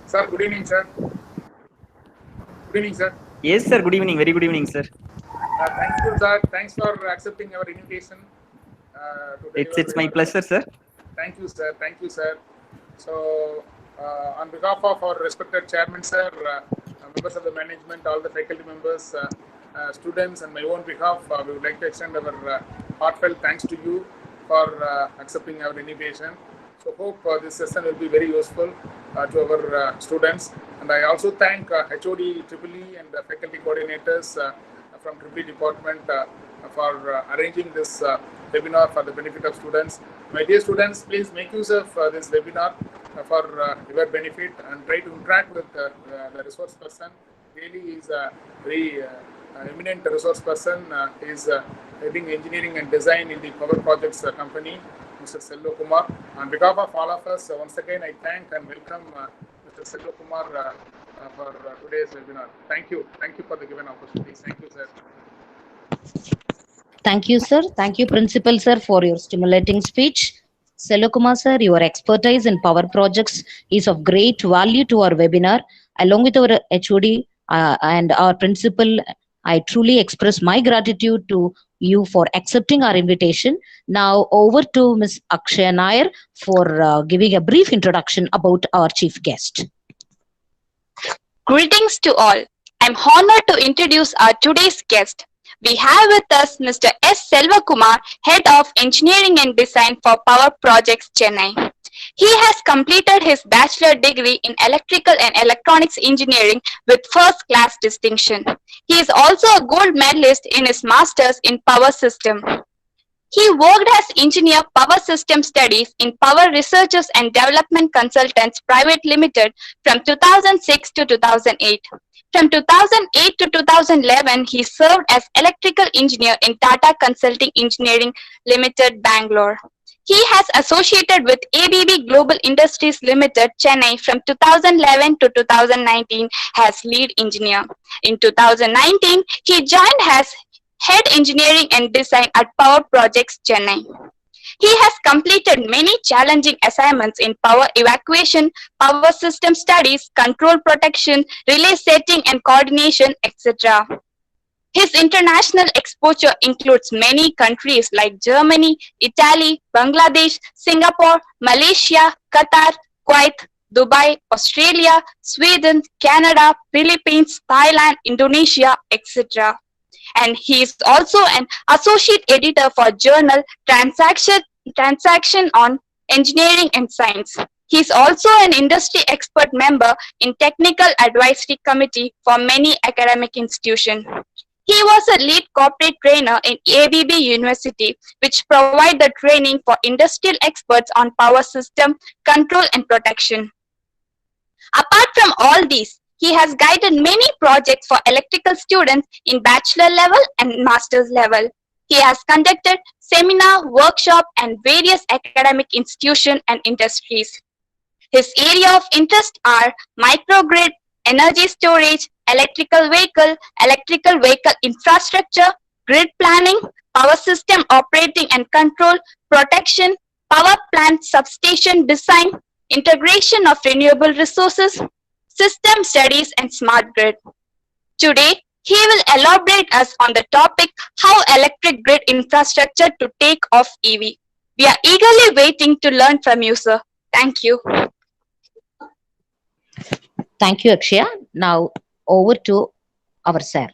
Sir, good evening, sir. Good evening, sir. Yes, sir. Good evening. Very good evening, sir. Thank you, sir. Thanks for accepting our invitation to deliver It's my your. pleasure, sir. Thank you, sir. Thank you, sir. So, on behalf of our respected chairman, sir, members of the management, all the faculty members, students, and my own behalf, we would like to extend our heartfelt thanks to you for accepting our invitation. So, hope this session will be very useful to our students. And I also thank HOD EEE and the faculty coordinators from EEE department for arranging this webinar for the benefit of students. My dear students, please make use of this webinar for your benefit and try to interact with the resource person. Really is a very eminent resource person. Is heading engineering and design in the Power Projects company, Mr. Selva Kumar. On behalf of all of us, once again I thank and welcome Mr. Selva Kumar for today's webinar. Thank you. Thank you for the given opportunity. Thank you, sir. Thank you, sir. Thank you, Principal, sir, for your stimulating speech. Selokumar, sir, your expertise in power projects is of great value to our webinar. Along with our HOD and our principal, I truly express my gratitude to you for accepting our invitation. Now over to Ms. Akshaya Nair for giving a brief introduction about our chief guest. Greetings to all. I'm honored to introduce our today's guest. We have with us Mr. S. Selvakumar, Head of Engineering and Design for Power Projects, Chennai. He has completed his bachelor degree in Electrical and Electronics Engineering with first class distinction. He is also a gold medalist in his master's in Power System. He worked as Engineer Power System Studies in Power Researchers and Development Consultants Private Limited from 2006 to 2008. From 2008 to 2011, he served as Electrical Engineer in Tata Consulting Engineering Limited, Bangalore. He has associated with ABB Global Industries Limited, Chennai from 2011 to 2019 as lead engineer. In 2019, he joined as Head Engineering and Design at Power Projects, Chennai. He has completed many challenging assignments in power evacuation, power system studies, control protection, relay setting and coordination, etc. His international exposure includes many countries like Germany, Italy, Bangladesh, Singapore, Malaysia, Qatar, Kuwait, Dubai, Australia, Sweden, Canada, Philippines, Thailand, Indonesia, etc. And he is also an associate editor for journal Transaction on Engineering and Science. He is also an industry expert member in Technical Advisory Committee for many academic institutions. He was a lead corporate trainer in ABB University, which provide the training for industrial experts on power system, control and protection. Apart from all these, he has guided many projects for electrical students in bachelor level and master's level. He has conducted seminar, workshop, and various academic institutions and industries. His area of interest are microgrid, energy storage, electrical vehicle infrastructure, grid planning, power system operating and control, protection, power plant substation design, integration of renewable resources, system studies and smart grid. Today, he will elaborate us on the topic how electric grid infrastructure to take off EV. We are eagerly waiting to learn from you, sir. Thank you. Thank you, Akshaya. Now over to our sir.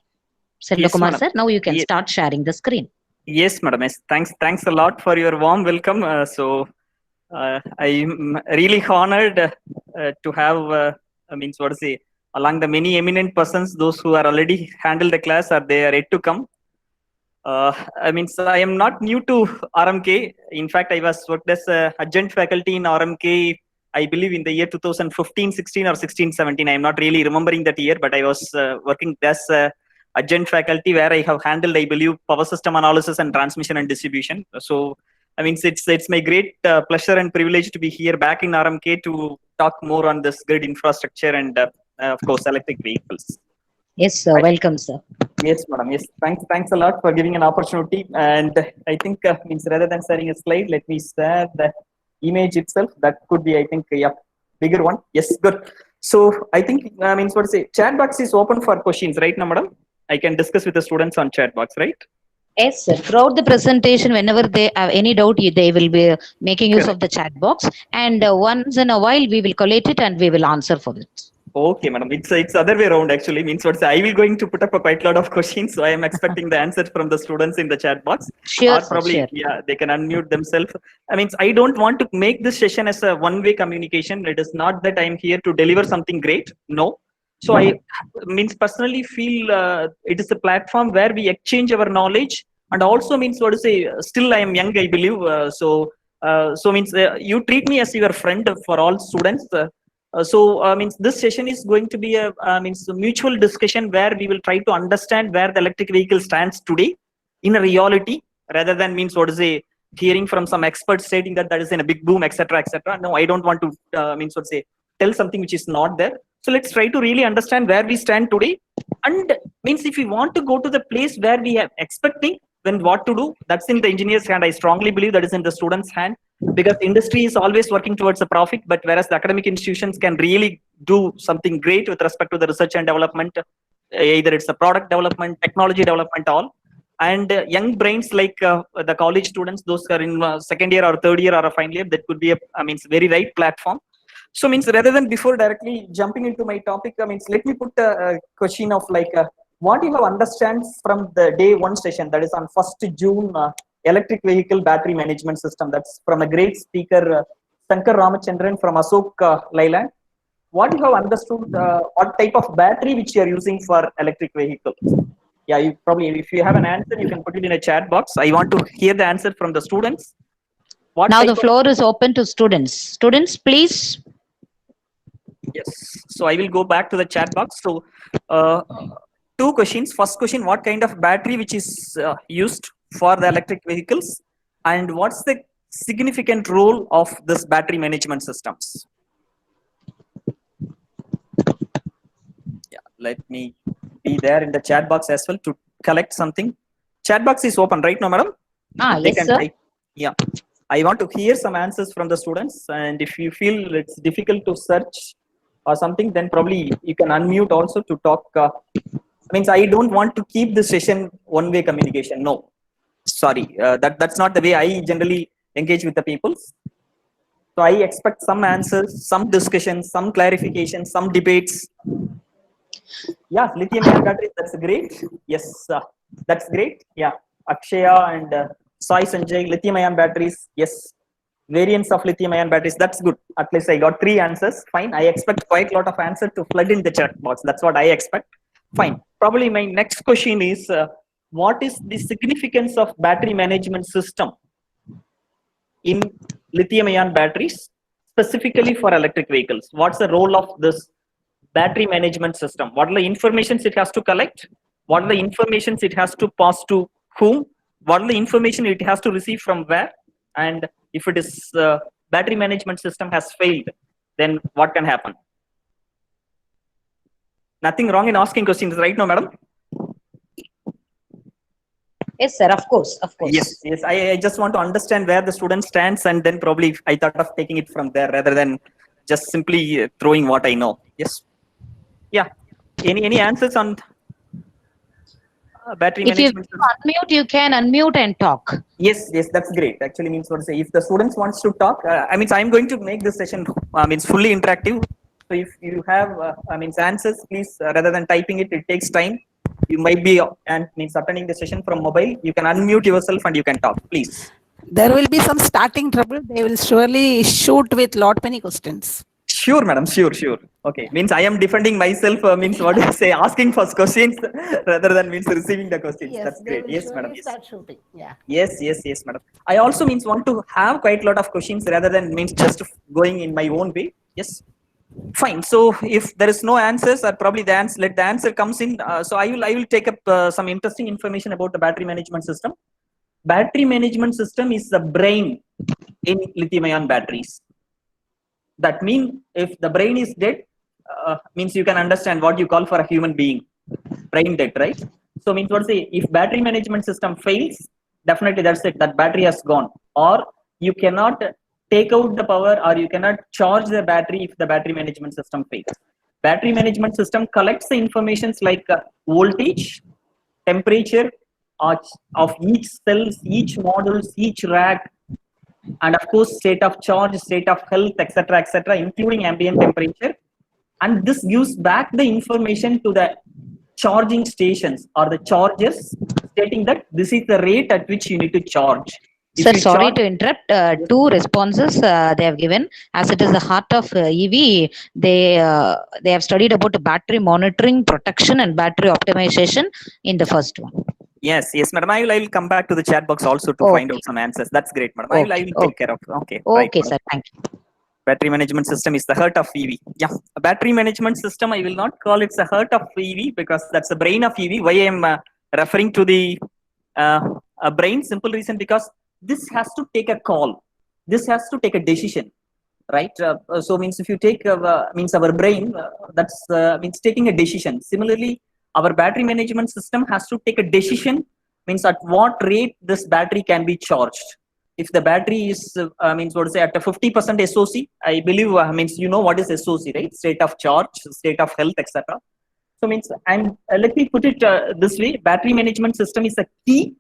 Selvakumar, Yes, sir, now you can Yes. start sharing the screen. Yes, madam. Yes, thanks a lot for your warm welcome. I'm really honored to have. Along the many eminent persons, those who are already handled the class are they are yet to come. So I am not new to RMK. In fact, I was worked as adjunct faculty in RMK. I believe in the year 2015-16 or 16-17. I am not really remembering that year, but I was working as adjunct faculty where I have handled, I believe, power system analysis and transmission and distribution. So, it's my great pleasure and privilege to be here back in RMK to talk more on this grid infrastructure and, of course, electric vehicles. Yes, sir. Welcome, sir. Yes, madam. Yes, thanks a lot for giving an opportunity. And I think rather than sharing a slide, let me share the image itself. That could be, I think, bigger one. Yes, good. So I think means what to say, chat box is open for questions, right now, madam? I can discuss with the students on chat box, right? Yes, sir. Throughout the presentation, whenever they have any doubt, they will be making use of Correct. the chat box. And once in a while, we will collate it and we will answer for it. Okay, madam. It's other way around actually. Means what to say, I will going to put up a quite lot of questions, so I am expecting the answers from the students in the chat box, Sure, or sir, probably sure. yeah, they can unmute themselves. I mean, I don't want to make this session as a one-way communication. It is not that I am here to deliver something great. No. So I means personally feel it is a platform where we exchange our knowledge, and also means what to say. Still, I am young, I believe. So means you treat me as your friend for all students. Means this session is going to be a means a mutual discussion where we will try to understand where the electric vehicle stands today in a reality, rather than means what to say, hearing from some experts stating that that is in a big boom, etc., etc. No, I don't want to means what to say, tell something which is not there. So let's try to really understand where we stand today, and means if we want to go to the place where we are expecting, then what to do, that's in the engineer's hand. I strongly believe that is in the student's hand, because industry is always working towards a profit, but whereas the academic institutions can really do something great with respect to the research and development, either it's a product development, technology development, all. And young brains like the college students, those who are in second year or third year or a final year, that could be a means very right platform. So means rather than before directly jumping into my topic, means let me put a question of like what you have understand from the day one session, that is on 1st June, electric vehicle battery management system. That's from a great speaker, Shankar Ramachandran from Ashok Leyland. What you have understood, what type of battery which you are using for electric vehicles? Yeah, you probably, if you have an answer, you can put it in a chat box. I want to hear the answer from the students. What Now type the of- floor is open to students. Students, please. Yes. So I will go back to the chat box. So two questions. First question, what kind of battery which is used for the electric vehicles, and what's the significant role of this battery management systems? Yeah, let me be there in the chat box as well to collect something. Chat box is open right now, madam. They Yes, can sir. type. Yeah. I want to hear some answers from the students, and if you feel it's difficult to search or something, then probably you can unmute also to talk. Means I don't want to keep the session one-way communication. No, sorry, that's not the way I generally engage with the people. So I expect some answers, some discussions, some clarifications, some debates. Yeah, lithium-ion batteries. That's great. Yes, that's great. Yeah, Akshaya and Sai Sanjay, lithium-ion batteries. Yes, variants of lithium-ion batteries. That's good. At least I got 3 answers. Fine. I expect quite a lot of answer to flood in the chat box. That's what I expect. Fine. Probably my next question is, what is the significance of battery management system in lithium-ion batteries, specifically for electric vehicles? What's the role of this battery management system? What are the informations it has to collect? What are the informations it has to pass to whom? What are the information it has to receive from where? And if it is battery management system has failed, then what can happen? Nothing wrong in asking questions right now, madam? Yes, sir. Of course. Of course. Yes. I just want to understand where the student stands, and then probably I thought of taking it from there rather than just simply throwing what I know. Yes. Yeah. Any answers on battery If you management system? unmute, you can unmute and talk. Yes, that's great. Actually means what to say. If the students wants to talk, I mean, I'm going to make this session means fully interactive. So if you have answers, please rather than typing it, it takes time. You might be and means attending the session from mobile. You can unmute yourself and you can talk, please. There will be some starting trouble. They will surely shoot with lot many questions. Sure, madam. Sure. Okay. Means I am defending myself. Means what do you say? Asking for questions rather than means receiving the questions. That's great. Yes, madam. Yes. Start shooting. Yeah. Yes, madam. I also means want to have quite a lot of questions rather than means just going in my own way. Yes. Fine. So if there is no answers, or probably the answer, let the answer comes in. So I will take up some interesting information about the battery management system. Battery management system is the brain in lithium-ion batteries. That means if the brain is dead, means you can understand what you call for a human being, brain dead, right? So means what say, if battery management system fails, definitely that's it, that battery has gone, or you cannot take out the power, or you cannot charge the battery if the battery management system fails. battery management system collects the informations like voltage, temperature of each cells, each modules, each rack, and of course state of charge, state of health, etc., including ambient temperature. And this gives back the information to the charging stations or the chargers, stating that this is the rate at which you need to charge. If Sir, you sorry charge, to interrupt. Two responses they have given. As it is the heart of EV, they have studied about battery monitoring, protection, and battery optimization in the first one. yes, madam. I will come back to the chat box also to find out some answers. That's great, madam. I will take care of. Okay, right, Okay, sir. Thank you. Battery management system is the heart of EV. Yeah, a battery management system, I will not call it the heart of EV because that's the brain of EV. Why I am referring to the a brain? Simple reason, because this has to take a call. This has to take a decision, right? So means if you take means our brain, that's means taking a decision. Similarly, our battery management system has to take a decision, means at what rate this battery can be charged. If the battery is means what to say at a 50% SOC, I believe means you know what is SOC, right? State of charge, state of health, etc. So means, and let me put it this way: battery management system is a key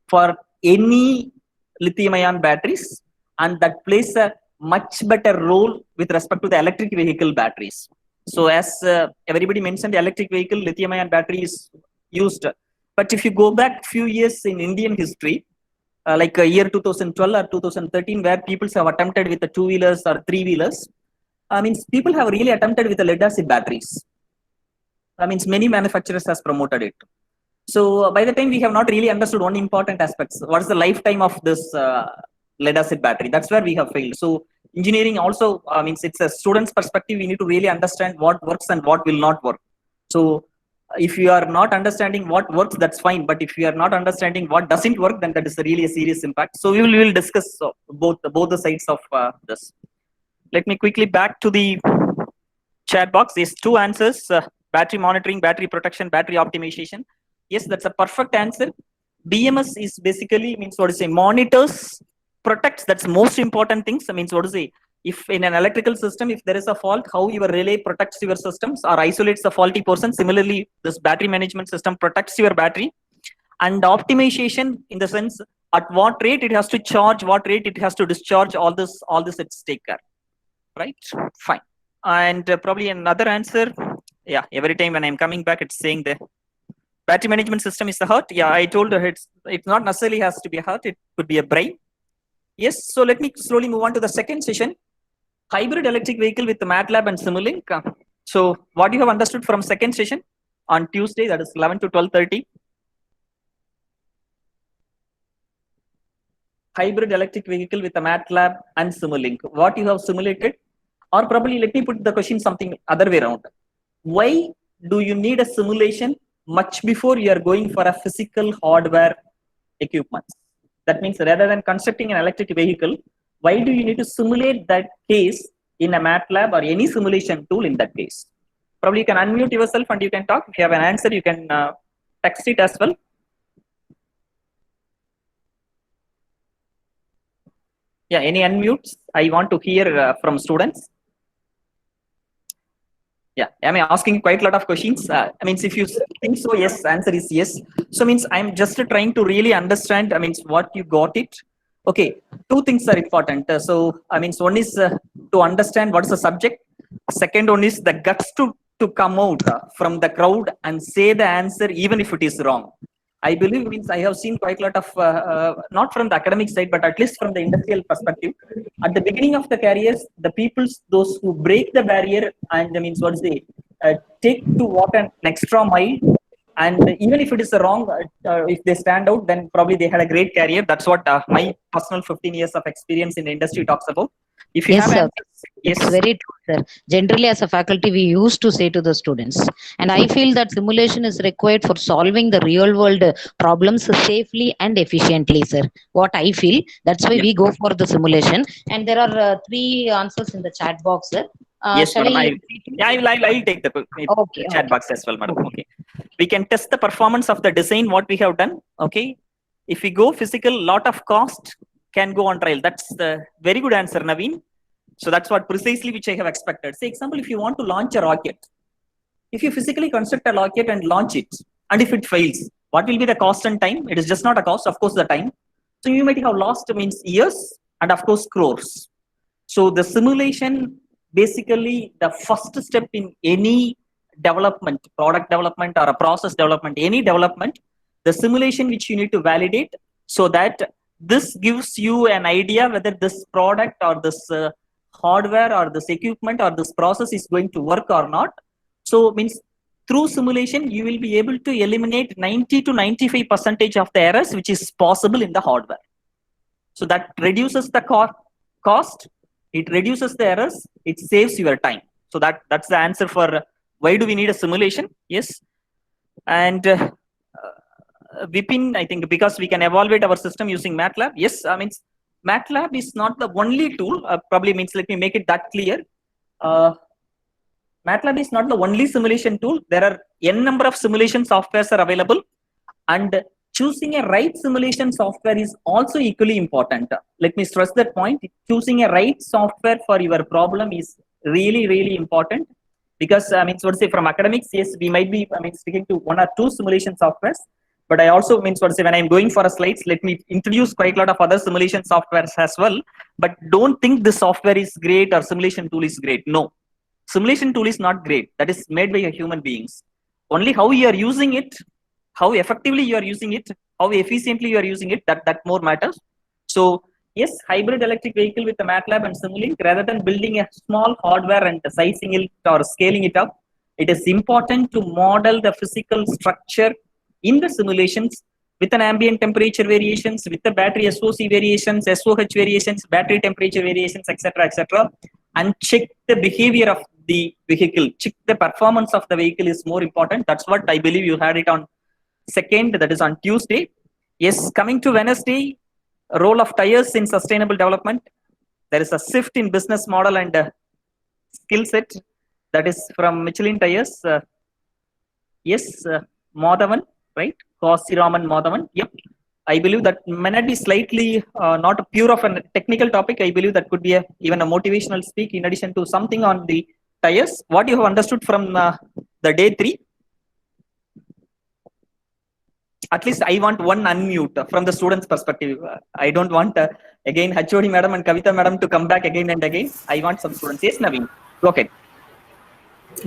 for any lithium-ion batteries, and that plays a much better role with respect to the electric vehicle batteries. So as everybody mentioned, the electric vehicle lithium-ion battery is used. But if you go back few years in Indian history, like year 2012 or 2013, where people have attempted with the two-wheelers or three-wheelers, means people have really attempted with the lead-acid batteries. Means many manufacturers has promoted it. So by the time we have not really understood one important aspect: what is the lifetime of this lead-acid battery? That's where we have failed. So engineering also means it's a student's perspective. We need to really understand what works and what will not work. So if you are not understanding what works, that's fine. But if you are not understanding what doesn't work, then that is really a serious impact. So we will discuss both the sides of this. Let me quickly back to the chat box. These two answers: battery monitoring, battery protection, battery optimization. Yes, that's a perfect answer. BMS is basically means what to say, monitors, protects. That's most important things. Means what to say, if in an electrical system, if there is a fault, how your relay protects your systems or isolates the faulty portion. Similarly, this battery management system protects your battery. And optimization in the sense at what rate it has to charge, what rate it has to discharge, all this it's take care. Right? Fine. And probably another answer. Yeah, every time when I'm coming back, it's saying the battery management system is the heart. Yeah, I told her it's not necessarily has to be a heart. It could be a brain. Yes. So let me slowly move on to the second session: hybrid electric vehicle with MATLAB and Simulink. So what you have understood from second session on Tuesday, that is 11 to 12:30. Hybrid electric vehicle with a MATLAB and Simulink. What you have simulated, or probably let me put the question something other way around. Why do you need a simulation much before you are going for a physical hardware equipment? That means rather than constructing an electric vehicle, why do you need to simulate that case in a MATLAB or any simulation tool in that case? Probably you can unmute yourself and you can talk. If you have an answer, you can text it as well. Yeah, any unmutes? I want to hear from students. Yeah, am I asking quite a lot of questions? I mean, if you think so, yes, answer is yes. So means I'm just trying to really understand, I mean, what you got it. Okay, two things are important. So I mean, one is to understand what is the subject. Second one is the guts to come out from the crowd and say the answer even if it is wrong. I believe means I have seen quite a lot of, not from the academic side, but at least from the industrial perspective. At the beginning of the careers, the peoples, those who break the barrier and means what is they take to walk an extra mile, and even if it is wrong, if they stand out, then probably they had a great career. That's what my personal 15 years of experience in the industry talks about. If you Yes, have sir. answers, yes, It's very true, sir. Generally, as a faculty, we used to say to the students, and I feel that simulation is required for solving the real world problems safely and efficiently, sir. What I feel, that's why yeah. we go for the simulation. And there are three answers in the chat box, sir. Yes, Shall madam. I will take the Okay, chat okay. box as well, madam. Okay. We can test the performance of the design, what we have done. Okay. If we go physical, lot of cost can go on trial. That's the very good answer, Naveen. So that's what precisely which I have expected. Say example, if you want to launch a rocket, if you physically construct a rocket and launch it, and if it fails, what will be the cost and time? It is just not a cost, of course, the time. So you might have lost means years and of course crores. So the simulation, basically the first step in any development, product development or a process development, any development, the simulation which you need to validate, so that this gives you an idea whether this product or this hardware or this equipment or this process is going to work or not. So means through simulation, you will be able to eliminate 90 to 95% of the errors which is possible in the hardware. So that reduces the cost, it reduces the errors, it saves your time. So that's the answer for why do we need a simulation? Yes. And Vipin, I think because we can evaluate our system using MATLAB. Yes, I mean, MATLAB is not the only tool, probably means, let me make it that clear. MATLAB is not the only simulation tool. There are n number of simulation softwares are available, and choosing a right simulation software is also equally important. Let me stress that point. Choosing a right software for your problem is really, really important, because I mean, so to say, from academics, yes, we might be, I mean, sticking to one or two simulation softwares, but I also mean, so to say, when I'm going for a slides, let me introduce quite a lot of other simulation softwares as well. But don't think the software is great or simulation tool is great. No, simulation tool is not great. That is made by human beings. Only how you are using it, how effectively you are using it, how efficiently you are using it, that more matters. So yes, hybrid electric vehicle with the MATLAB and Simulink, rather than building a small hardware and sizing it or scaling it up, it is important to model the physical structure in the simulations with an ambient temperature variations, with the battery SOC variations, SOH variations, battery temperature variations, etc., and check the behavior of the vehicle, check the performance of the vehicle is more important. That's what I believe you had it on 2nd, that is on Tuesday. Yes, coming to Wednesday, role of tires in sustainable development. There is a shift in business model and skill set. That is from Michelin Tires. Yes, Madhavan, right? Kasiraman Madhavan. Yep. I believe that may not be slightly not pure of a technical topic. I believe that could be even a motivational speak in addition to something on the tires. What you have understood from the day 3? At least I want one unmute from the students' perspective. I don't want again HOD madam and Kavita madam to come back again and again. I want some students. Yes, Naveen. Okay.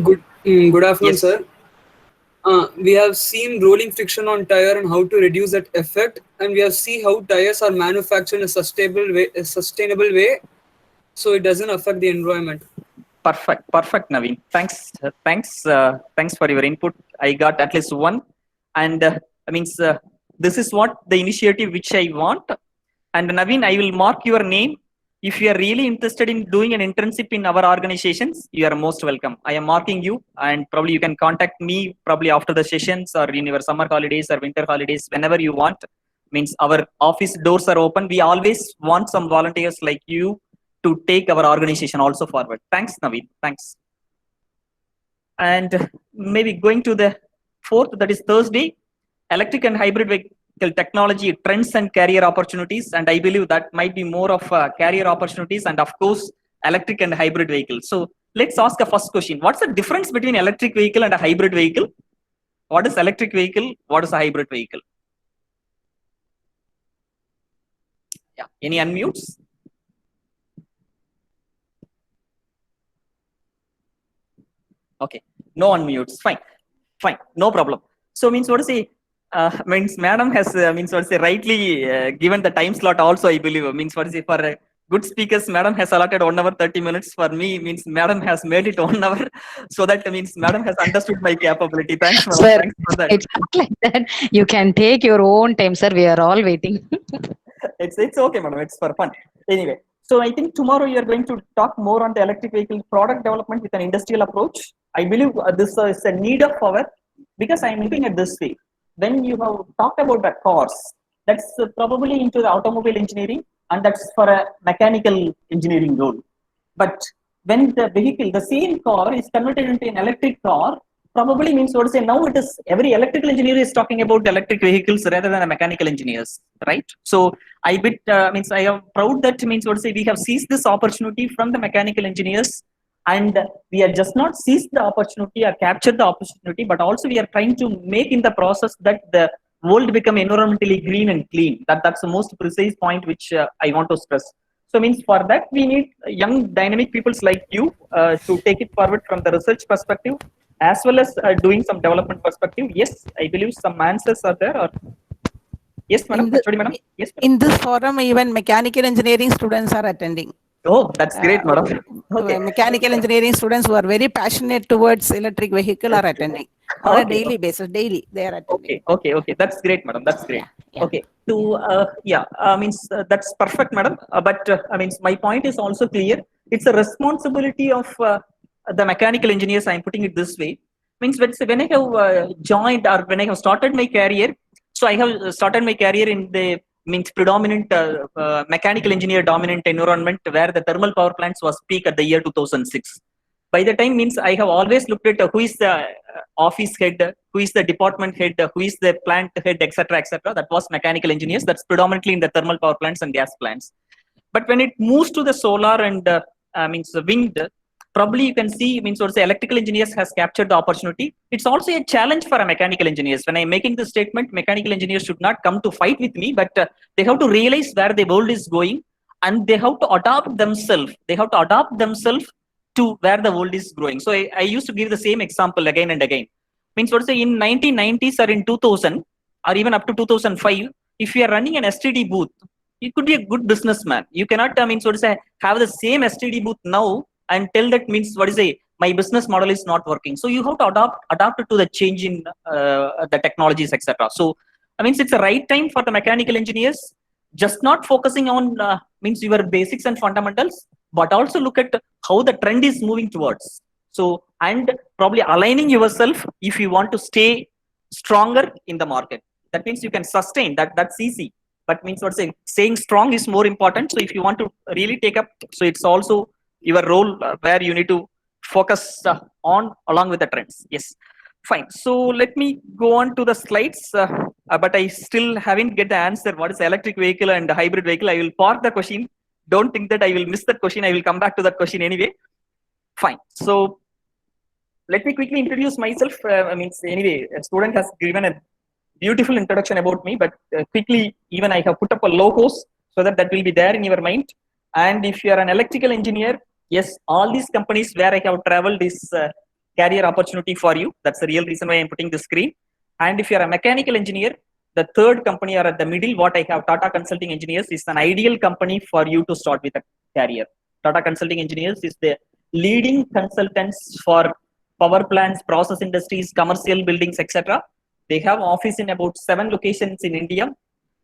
Good afternoon, Yes. sir. We have seen rolling friction on tire and how to reduce that effect, and we have seen how tires are manufactured in a sustainable way, so it doesn't affect the environment. Perfect, Naveen. Thanks for your input. I got at least one, and this is what the initiative which I want. And Naveen, I will mark your name. If you are really interested in doing an internship in our organizations, you are most welcome. I am marking you, and probably you can contact me probably after the sessions or in your summer holidays or winter holidays, whenever you want. Means our office doors are open. We always want some volunteers like you to take our organization also forward. Thanks, Naveen. Thanks. And maybe going to the 4th, that is Thursday, electric and hybrid vehicle technology trends and career opportunities. And I believe that might be more of career opportunities and of course, electric and hybrid vehicles. So let's ask a first question. What's the difference between electric vehicle and a hybrid vehicle? What is electric vehicle? What is a hybrid vehicle? Yeah, any unmutes? Okay, no unmutes. Fine, no problem. So means what to say? Means madam has means what to say rightly given the time slot also. I believe means what to say for good speakers, madam has allotted 1 hour 30 minutes. For me, means madam has made it 1 hour, so that means madam has understood my capability. Thanks, madam. Sir, Thanks for that. it's not like that. You can take your own time, sir. We are all waiting. It's okay, madam. It's for fun. Anyway, so I think tomorrow you are going to talk more on the electric vehicle product development with an industrial approach. I believe this is a need of our, because I am looking at this way. When you have talked about the cars, that's probably into the automobile engineering, and that's for a mechanical engineering role. But when the vehicle, the same car is converted into an electric car, probably means what to say, now it is every electrical engineer is talking about electric vehicles rather than a mechanical engineers, right? So I am proud that means what to say, we have seized this opportunity from the mechanical engineers and we are just not seized the opportunity or captured the opportunity, but also we are trying to make in the process that the world become environmentally green and clean. That's the most precise point which I want to stress. So means for that we need young dynamic peoples like you to take it forward from the research perspective as well as doing some development perspective. Yes, I believe some answers are there. Or yes, madam. Madam. Yes, madam. In this forum, even mechanical engineering students are attending. Oh, that's great, madam. Okay. Mechanical engineering students who are very passionate towards electric vehicle are attending on a daily basis. Daily, they are attending. Okay. That's great, madam. That's great. Yeah. Okay. Means that's perfect, madam. But I mean, my point is also clear. It's a responsibility of the mechanical engineers. I'm putting it this way. Means when I have joined or when I have started my career, so I have started my career in the predominant mechanical engineer dominant environment where the thermal power plants was peak at the year 2006. By the time means I have always looked at who is the office head, who is the department head, who is the plant head, etc. That was mechanical engineers. That's predominantly in the thermal power plants and gas plants. But when it moves to the solar and wind, probably you can see electrical engineers has captured the opportunity. It's also a challenge for a mechanical engineers. When I'm making this statement, mechanical engineers should not come to fight with me, but they have to realize where the world is going and they have to adapt themselves. They have to adapt themselves to where the world is growing. So I used to give the same example again and again. In 1990s or in 2000 or even up to 2005, if you are running an STD booth, you could be a good businessman. You cannot have the same STD booth now and tell that my business model is not working. So you have to adapt it to the change in the technologies, etc. So it's the right time for the mechanical engineers, just not focusing on your basics and fundamentals, but also look at how the trend is moving towards. So, and probably aligning yourself if you want to stay stronger in the market. That means you can sustain that's easy, but staying strong is more important. So if you want to really take up, so it's also your role where you need to focus on along with the trends. Yes, fine. So let me go on to the slides, but I still haven't get the answer. What is electric vehicle and hybrid vehicle? I will park the question. Don't think that I will miss that question. I will come back to that question anyway. Fine. So let me quickly introduce myself. Anyway, a student has given a beautiful introduction about me, but quickly, even I have put up a logos so that will be there in your mind. And if you are an electrical engineer, yes, all these companies where I have traveled is career opportunity for you. That's the real reason why I'm putting the screen. And if you are a mechanical engineer, the third company or at the middle, what I have, Tata Consulting Engineers, is an ideal company for you to start with a career. Tata Consulting Engineers is the leading consultants for power plants, process industries, commercial buildings, etc. They have office in about 7 locations in India,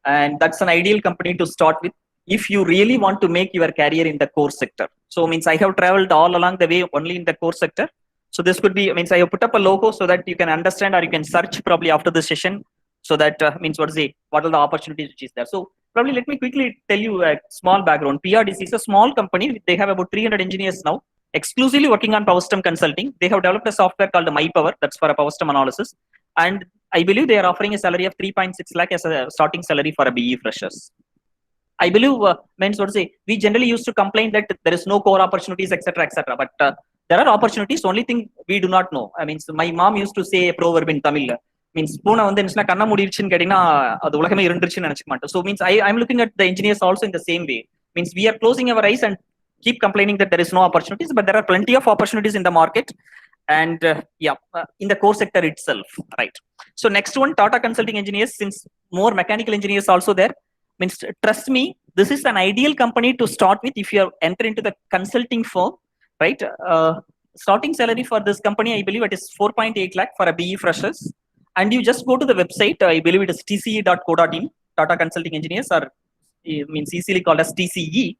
and that's an ideal company to start with if you really want to make your career in the core sector. So I have traveled all along the way only in the core sector. So this could be, I have put up a logo so that you can understand, or you can search probably after the session. So that what are the opportunities which is there. So probably let me quickly tell you a small background. PRDC is a small company. They have about 300 engineers now, exclusively working on power system consulting. They have developed a software called MyPower. That's for a power system analysis. And I believe they are offering a salary of 3.6 lakh as a starting salary for a BE freshers. I believe we generally used to complain that there is no core opportunities, etc. But there are opportunities. Only thing we do not know. My mom used to say a proverb in Tamil. Poona kanna mudiruchinu kedina adu ulagame irundiruchu nenachika maattom. So I'm looking at the engineers also in the same way. We are closing our eyes and keep complaining that there is no opportunities, but there are plenty of opportunities in the market and in the core sector itself, right? So next one, Tata Consulting Engineers, since more mechanical engineers also there, trust me, this is an ideal company to start with if you enter into the consulting firm, right? Starting salary for this company, I believe it is 4.8 lakh for a BE freshers. And you just go to the website, I believe it is tce.co.in, Tata Consulting Engineers, or easily called as TCE.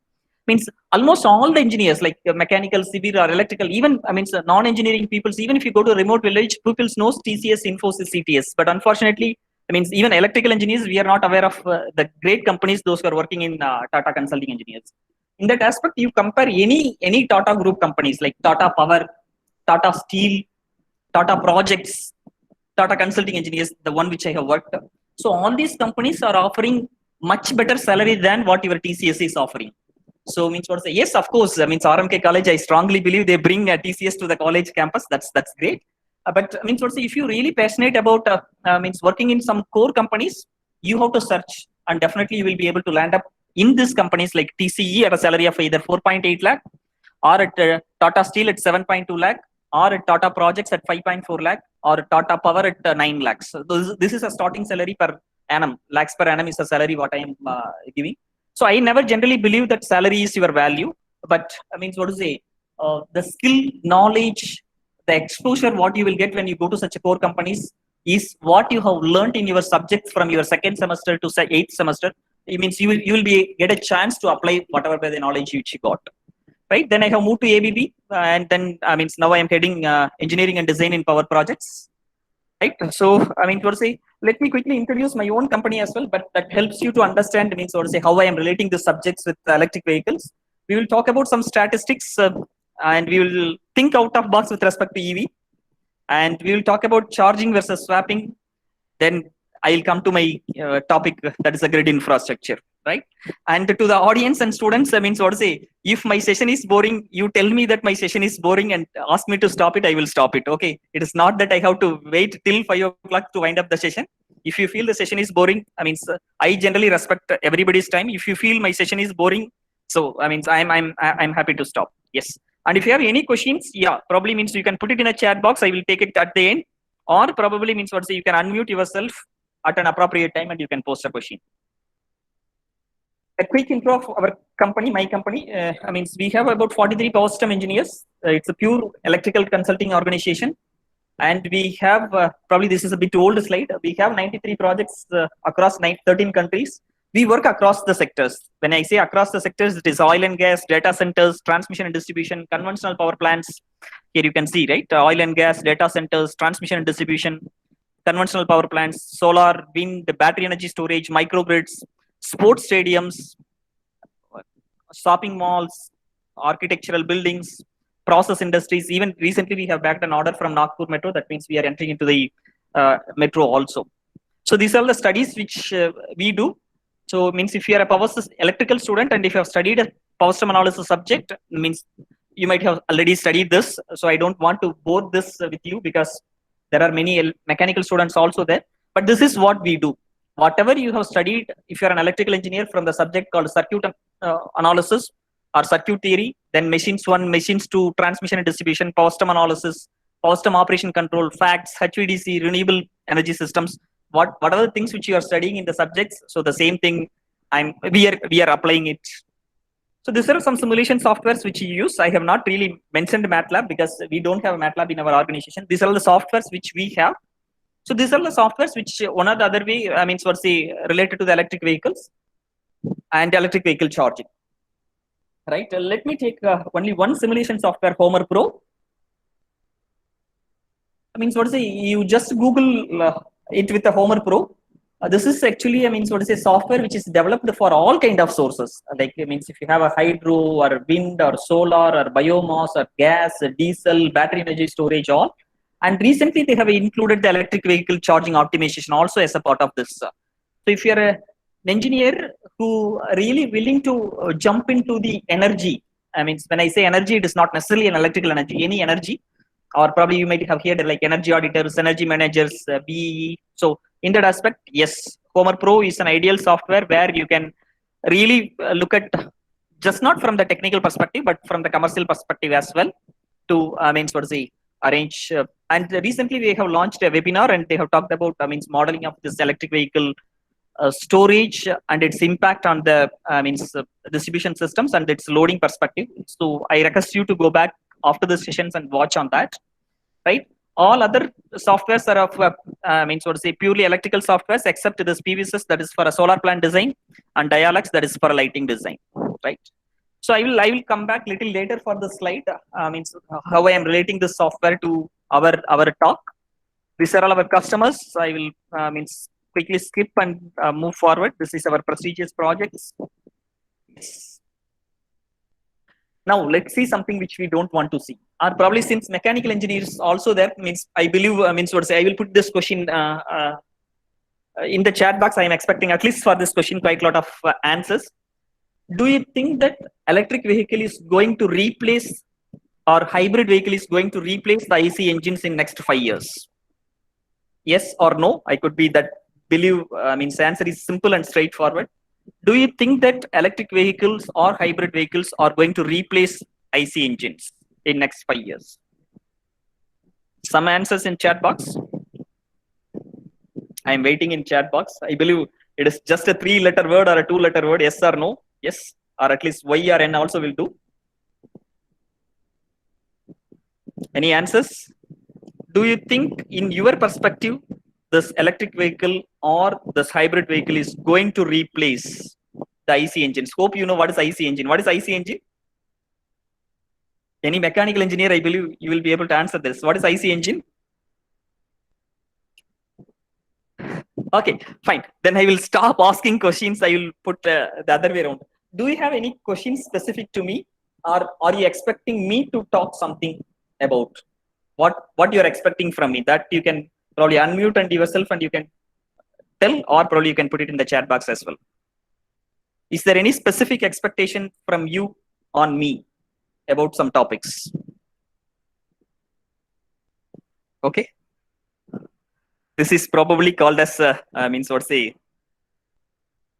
Almost all the engineers like mechanical, civil or electrical, even non-engineering people, even if you go to a remote village, people know TCS, Infosys, CTS. But unfortunately, even electrical engineers, we are not aware of the great companies, those who are working in Tata Consulting Engineers. In that aspect, you compare any Tata group companies like Tata Power, Tata Steel, Tata Projects, Tata Consulting Engineers, the one which I have worked. So all these companies are offering much better salary than what your TCS is offering. So means what say? Yes, of course. I mean, RMK College, I strongly believe they bring TCS to the college campus. That's great. But means what say? If you're really passionate about means working in some core companies, you have to search, and definitely you will be able to land up in these companies like TCE at a salary of either 4.8 lakh, or at Tata Steel at 7.2 lakh, or at Tata Projects at 5.4 lakh, or Tata Power at 9 lakhs. So this is a starting salary per annum. Lakhs per annum is a salary what I am giving. So I never generally believe that salary is your value, but I mean, what to say, the skill, knowledge, the exposure what you will get when you go to such a core companies is what you have learned in your subjects from your second semester to say 8th semester. It means you will be get a chance to apply whatever by the knowledge which you got. Right. Then I have moved to ABB, and then I mean now I am heading engineering and design in power projects. Right. So I mean, what to say, let me quickly introduce my own company as well, but that helps you to understand, means what to say, how I am relating the subjects with electric vehicles. We will talk about some statistics, and we will think out of box with respect to EV, and we will talk about charging versus swapping. Then I will come to my topic, that is a grid infrastructure. Right. And to the audience and students, I mean, what to say, if my session is boring, you tell me that my session is boring and ask me to stop it, I will stop it. Okay. It is not that I have to wait till 5 o'clock to wind up the session. If you feel the session is boring, I mean, I generally respect everybody's time. If you feel my session is boring, so I mean, I'm happy to stop. Yes. And if you have any questions, yeah, probably means you can put it in a chat box. I will take it at the end, or probably means what to say, you can unmute yourself at an appropriate time and you can post a question. A quick intro of our company, my company. I mean, we have about 43 power system engineers. It's a pure electrical consulting organization. And we have, probably this is a bit old slide. We have 93 projects across 13 countries. We work across the sectors. When I say across the sectors, it is oil and gas, data centers, transmission and distribution, conventional power plants. Here you can see, right? Oil and gas, data centers, transmission and distribution, conventional power plants, solar, wind, battery energy storage, microgrids, sports stadiums, shopping malls, architectural buildings, process industries. Even recently we have backed an order from Nagpur Metro. That means we are entering into the metro also. So these are the studies which we do. So means if you are a power electrical student and if you have studied a power system analysis subject, means you might have already studied this. So I don't want to bore this with you because there are many mechanical students also there. But this is what we do. Whatever you have studied, if you are an electrical engineer, from the subject called circuit analysis or circuit theory, then machines 1, machines 2, transmission and distribution, power system analysis, power system operation control, facts, HVDC, renewable energy systems, whatever things which you are studying in the subjects. So the same thing we are applying it. So these are some simulation softwares which you use. I have not really mentioned MATLAB because we don't have MATLAB in our organization. These are the softwares which we have. So these are the softwares which one or the other way, I mean, sort of say, related to the electric vehicles and electric vehicle charging. Right. Let me take only one simulation software, Homer Pro. I mean, what to say, you just Google it with the Homer Pro. This is actually, I mean, what to say, software which is developed for all kind of sources. Like, it means if you have a hydro or wind or solar or biomass or gas, diesel, battery energy storage, all. And recently they have included the electric vehicle charging optimization also as a part of this. So if you're an engineer who are really willing to jump into the energy, I mean, when I say energy, it is not necessarily an electrical energy, any energy, or probably you might have heard like energy auditors, energy managers, BE. So in that aspect, yes, Homer Pro is an ideal software where you can really look at just not from the technical perspective, but from the commercial perspective as well to, I mean, what to say, arrange. And recently we have launched a webinar and they have talked about, I mean, modeling of this electric vehicle storage and its impact on the distribution systems and its loading perspective. So I request you to go back after the sessions and watch on that. Right. All other softwares are of, what to say, purely electrical softwares except this PVSys, that is for a solar plant design, and Dialex, that is for a lighting design. Right. So I will come back little later for the slide. How I am relating this software to our talk. These are all our customers. So I will quickly skip and move forward. This is our prestigious projects. Yes. Now let's see something which we don't want to see. Or probably since mechanical engineers also there, means I believe, what to say, I will put this question in the chat box. I am expecting at least for this question quite a lot of answers. do you think that electric vehicle is going to replace or hybrid vehicle is going to replace the IC engines in next 5 years? Yes or no? I could be that believe, the answer is simple and straightforward. Do you think that electric vehicles or hybrid vehicles are going to replace IC engines in next 5 years? Some answers in chat box. I am waiting in chat box. I believe it is just a 3-letter word or a 2-letter word. Yes or no? Yes, or at least Y or N also will do. Any answers? Do you think, in your perspective, this electric vehicle or this hybrid vehicle is going to replace the IC engines? Hope you know what is IC engine. What is IC engine? Any mechanical engineer, I believe you will be able to answer this. What is IC engine? Okay, fine. Then I will stop asking questions. I will put the other way around. Do you have any questions specific to me, or are you expecting me to talk something about what you're expecting from me? That you can probably unmute and yourself and you can tell, or probably you can put it in the chat box as well. Is there any specific expectation from you on me about some topics? Okay. This is probably called as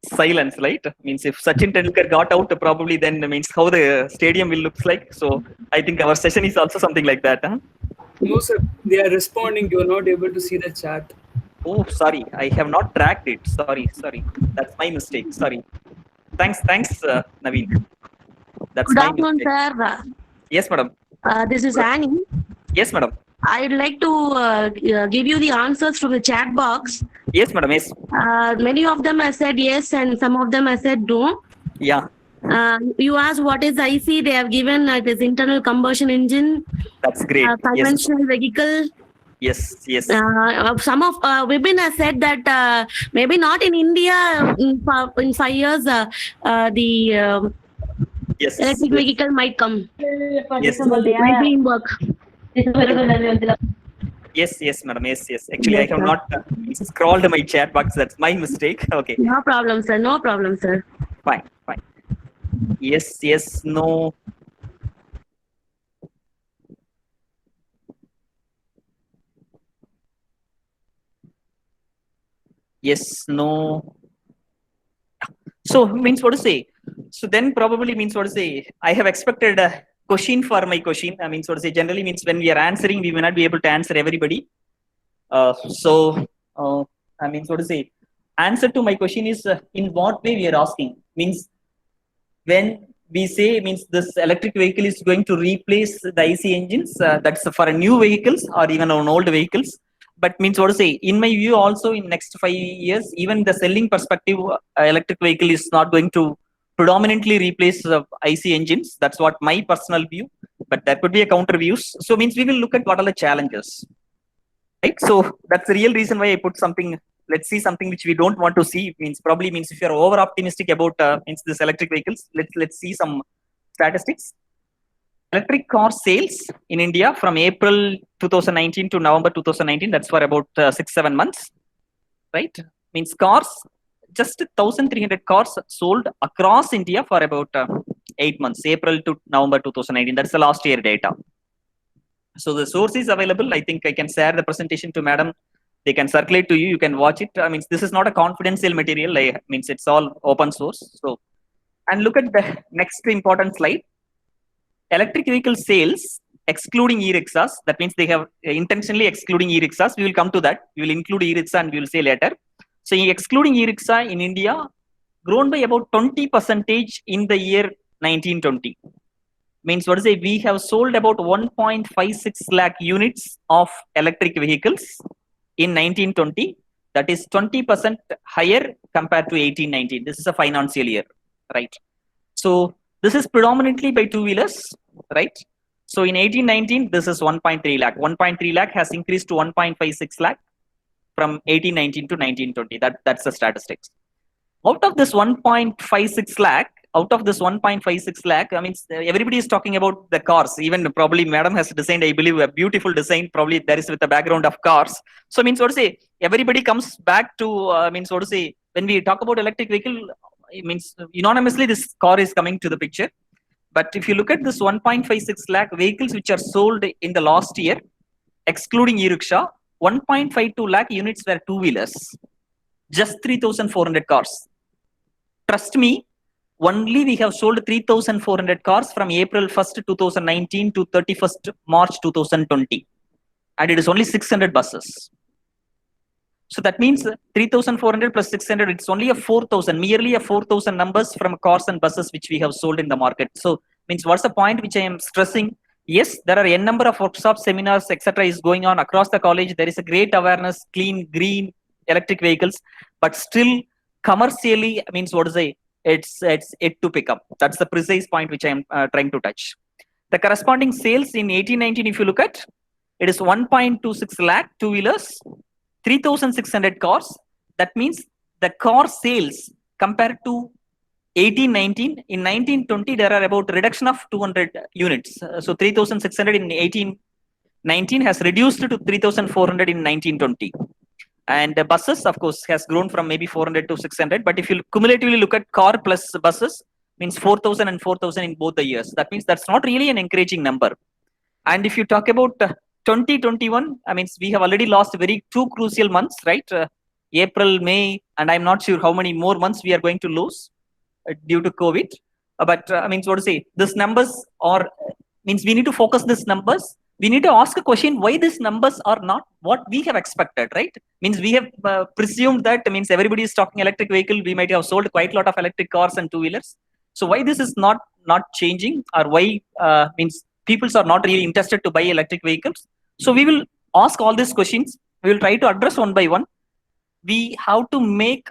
silence, right? Means if Sachin Tendulkar got out, probably then means how the stadium will look like. So I think our session is also something like that. Huh? No, sir. They are responding. You are not able to see the chat. Oh, sorry. I have not tracked it. Sorry. That's my mistake. Sorry. Thanks, Naveen. That's Good my afternoon, mistake. sir. Yes, madam. This is Annie. Yes, madam. I'd like to give you the answers from the chat box. Yes, madam. Yes. Many of them I said yes, and some of them I said no. Yeah. You asked what is IC? They have given it is internal combustion engine. That's great. Conventional vehicle. Yes. Some of Vibin has said that maybe not in India in 5 years the Yes. electric vehicle might come. Yes. Might be in work. Yes, madam. Yes. Actually, I have not scrolled my chat box. That's my mistake. Okay. No problem, sir. No problem, sir. Fine. Yes, no. Yes, no. So means what to say? So then probably means what to say? I have expected a question for my question. I mean, so to say, generally means when we are answering, we may not be able to answer everybody. I mean, so to say, answer to my question is in what way we are asking. Means when we say means this electric vehicle is going to replace the IC engines, that's for new vehicles or even on old vehicles. But means what to say, in my view also in next 5 years, even the selling perspective, electric vehicle is not going to predominantly replace IC engines. That's what my personal view, but there could be a counter views. So means we will look at what are the challenges, right? So that's the real reason why I put something. Let's see something which we don't want to see. Means probably means if you are over optimistic about means this electric vehicles, let's see some statistics. Electric car sales in India from April 2019 to November 2019, that's for about 6-7 months, right? Means cars, just 1,300 cars sold across India for about 8 months, April to November 2019. That's the last year data. So the source is available. I think I can share the presentation to madam. They can circulate to you. You can watch it. I mean, this is not a confidential material. Means it's all open source. So, and look at the next important slide. Electric vehicle sales excluding e-rickshaws. That means they have intentionally excluding e-rickshaws. We will come to that. We will include e-rickshaw and we will say later. So excluding e-rickshaw in India grown by about 20% in the year 1920. Means what to say, we have sold about 1.56 lakh units of electric vehicles in 1920. That is 20% higher compared to 1819. This is a financial year, right? So this is predominantly by two-wheelers, right? So in 1819, this is 1.3 lakh. 1.3 lakh has increased to 1.56 lakh from 1819 to 1920. That's the statistics. Out of this 1.56 lakh, I mean, everybody is talking about the cars. Even probably madam has designed, I believe, a beautiful design. Probably there is with the background of cars. So means what to say, everybody comes back to, means what to say, when we talk about electric vehicle, it means unanimously this car is coming to the picture. But if you look at this 1.56 lakh vehicles which are sold in the last year, excluding e-rickshaw, 1.52 lakh units were two-wheelers. Just 3,400 cars. Trust me, only we have sold 3,400 cars from April 1st, 2019 to 31st March 2020. And it is only 600 buses. So that means 3,400 plus 600, it's only a 4,000, merely a 4,000 numbers from cars and buses which we have sold in the market. So means what's the point which I am stressing? Yes, there are a number of workshops, seminars, etc. is going on across the college. There is a great awareness, clean, green, electric vehicles, but still commercially means what to say? It's it to pick up. That's the precise point which I am trying to touch. The corresponding sales in 1819, if you look at, it is 1.26 lakh two-wheelers, 3,600 cars. That means the car sales compared to 1819, in 1920 there are about reduction of 200 units. So 3,600 in 1819 has reduced to 3,400 in 1920. And the buses, of course, has grown from maybe 400 to 600. But if you cumulatively look at car plus buses, means 4,000 and 4,000 in both the years. That means that's not really an encouraging number. And if you talk about 2021, I mean, we have already lost two crucial months, right? April, May, and I'm not sure how many more months we are going to lose due to COVID. But I mean, so to say, these numbers are, means we need to focus these numbers. We need to ask a question why these numbers are not what we have expected, right? Means we have presumed that means everybody is talking electric vehicle. We might have sold quite a lot of electric cars and two-wheelers. So why this is not changing, or why means people are not really interested to buy electric vehicles? So we will ask all these questions. We will try to address one by one. We have to make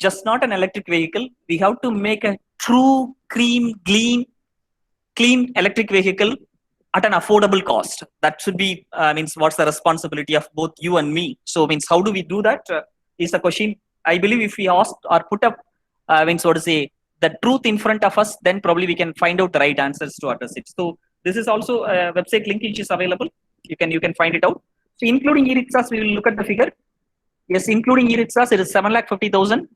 just not an electric vehicle. We have to make a true, clean electric vehicle at an affordable cost. That should be means what's the responsibility of both you and me. So means how do we do that is a question. I believe if we ask or put up means what to say the truth in front of us, then probably we can find out the right answers to address it. So this is also a website link which is available. You can find it out. So including e-rickshaws, we will look at the figure. Yes, including e-rickshaws, it is 7,50,000.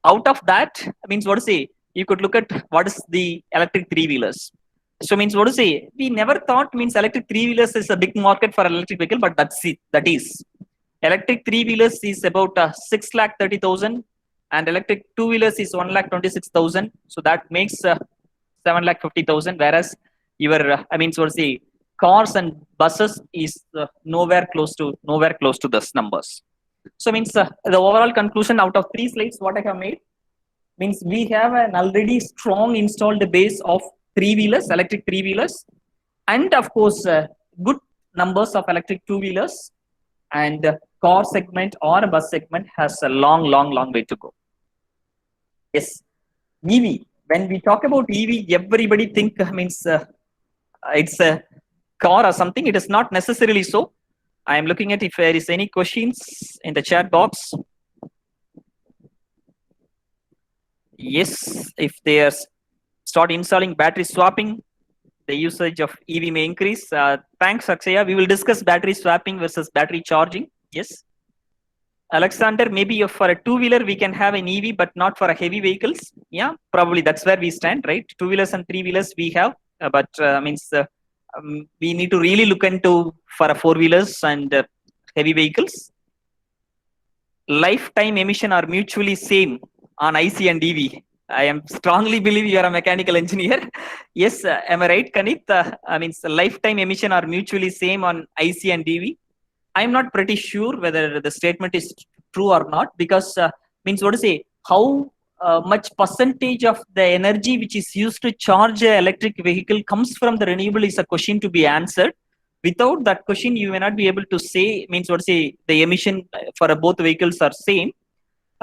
Out of that, means what to say, you could look at what is the electric three-wheelers. So means what to say, we never thought means electric three-wheelers is a big market for electric vehicle, but that's it. That is. Electric three-wheelers is about 6,30,000 and electric two-wheelers is 1,26,000. So that makes 7,50,000, whereas your, I mean, so to say, cars and buses is nowhere close to those numbers. So means the overall conclusion out of 3 slides what I have made means we have an already strong installed base of three-wheelers, electric three-wheelers, and of course good numbers of electric two-wheelers, and car segment or bus segment has a long way to go. Yes, EV. When we talk about EV, everybody think means it's a car or something. It is not necessarily so. I am looking at if there is any questions in the chat box. Yes, if they are start installing battery swapping, the usage of EV may increase. Thanks, Akshaya. We will discuss battery swapping versus battery charging. Yes. Alexander, maybe if for a two-wheeler we can have an EV, but not for a heavy vehicles. Yeah, probably that's where we stand, right? Two-wheelers and three-wheelers we have, but means we need to really look into for a four-wheelers and heavy vehicles. Lifetime emission are mutually same on IC and EV. I am strongly believe you are a mechanical engineer. Yes, am I right, Kanit? I mean, lifetime emission are mutually same on IC and EV. I am not pretty sure whether the statement is true or not, because means what to say, how much percentage of the energy which is used to charge an electric vehicle comes from the renewable is a question to be answered. Without that question, you may not be able to say, means what to say, the emission for both vehicles are same.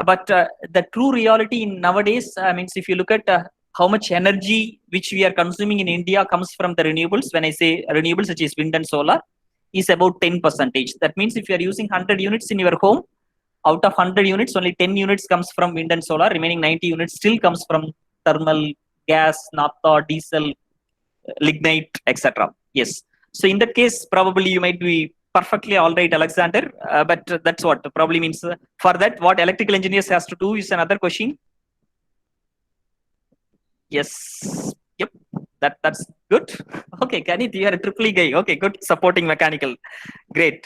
But the true reality in nowadays, means if you look at how much energy which we are consuming in India comes from the renewables, when I say renewables such as wind and solar, is about 10%. That means if you are using 100 units in your home, out of 100 units, only 10 units comes from wind and solar, remaining 90 units still comes from thermal, gas, naphtha, diesel, lignite, etc. Yes. So in that case, probably you might be perfectly all right, Alexander, but that's what probably means. For that, what electrical engineers has to do is another question. Yes. Yep. That's good. Okay, Kanith, you are a triple E guy. Okay, good. Supporting mechanical. Great.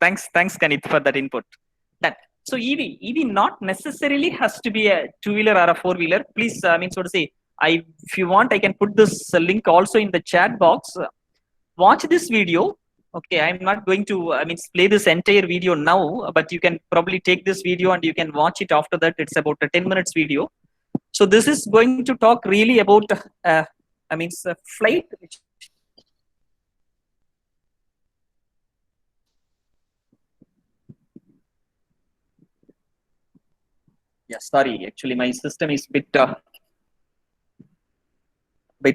Thanks, Kanith, for that input. That. So EV not necessarily has to be a two-wheeler or a four-wheeler. Please, if you want, I can put this link also in the chat box. Watch this video. Okay, I'm not going to, play this entire video now, but you can probably take this video and you can watch it after that. It's about a 10 minutes video. So this is going to talk really about, flight. Yeah, sorry. Actually, my system is bit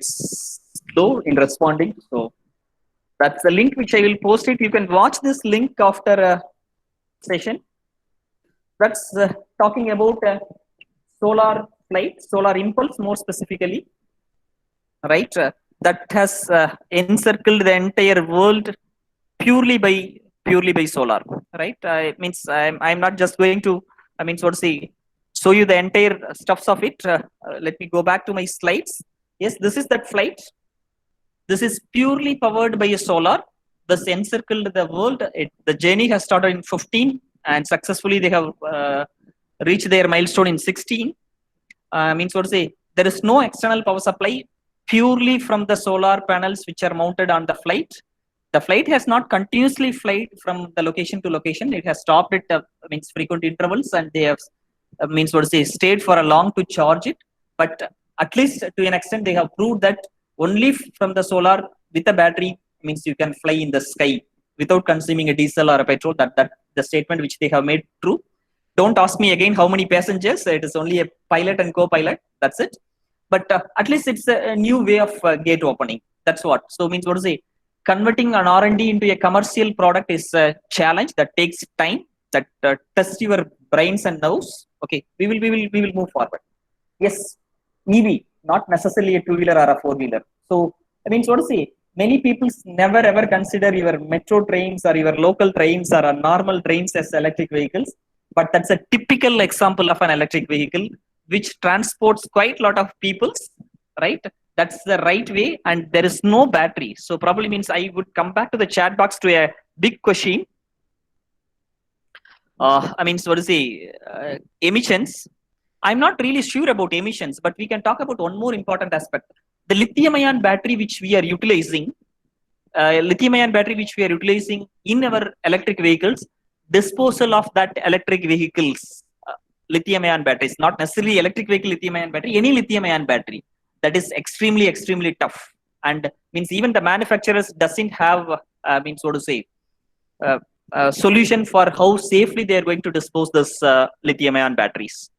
slow in responding. So that's the link which I will post it. You can watch this link after a session. That's talking about solar flight, solar impulse more specifically, right? That has encircled the entire world purely by solar, right? I'm not just going to, show you the entire stuffs of it. Let me go back to my slides. Yes, this is that flight. This is purely powered by a solar. This encircled the world. The journey has started in 15 and successfully they have reached their milestone in 16. There is no external power supply, purely from the solar panels which are mounted on the flight. The flight has not continuously flight from the location to location. It has stopped at frequent intervals, and they have stayed for a long to charge it. But at least to an extent, they have proved that only from the solar with a battery means you can fly in the sky without consuming a diesel or a petrol. That the statement which they have made true. Don't ask me again how many passengers. It is only a pilot and co-pilot. That's it. But at least it's a new way of gate opening. That's what. So converting an R&D into a commercial product is a challenge that takes time. That tests your brains and nerves. Okay, we will move forward. Yes, EV, not necessarily a two-wheeler or a four-wheeler. So many people never ever consider your metro trains or your local trains or normal trains as electric vehicles. But that's a typical example of an electric vehicle which transports quite a lot of people, right? That's the right way, and there is no battery. So probably means I would come back to the chat box to a big question. Emissions. I'm not really sure about emissions, but we can talk about one more important aspect. The lithium-ion battery which we are utilizing, in our electric vehicles, disposal of that electric vehicles, lithium-ion batteries, not necessarily electric vehicle lithium-ion battery, any lithium-ion battery, that is extremely tough. And even the manufacturers doesn't have, solution for how safely they are going to dispose this lithium-ion batteries.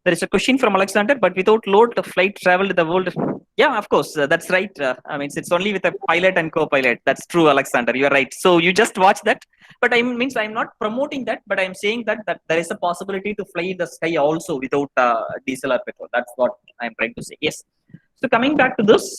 There is a question from Alexander, but without load, the flight traveled the world. Yeah, of course, that's right. It's only with a pilot and co-pilot. That's true, Alexander. You're right. So you just watch that. But I'm not promoting that, but I'm saying that there is a possibility to fly in the sky also without diesel or petrol. That's what I'm trying to say. Yes. So coming back to this,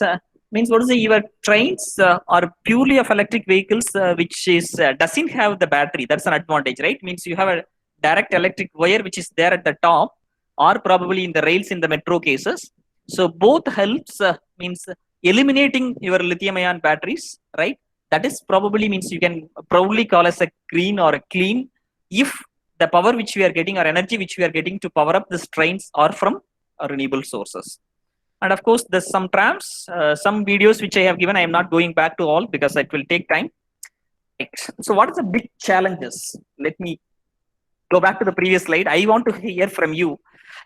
your trains are purely of electric vehicles, which is doesn't have the battery. That's an advantage, right? Means you have a direct electric wire which is there at the top, or probably in the rails in the metro cases. So both helps eliminating your lithium-ion batteries, right? That is probably means you can probably call as a green or a clean if the power which we are getting or energy which we are getting to power up these trains are from renewable sources. And of course, there's some trams, some videos which I have given. I am not going back to all because it will take time. So what is the big challenges? Let me go back to the previous slide. I want to hear from you.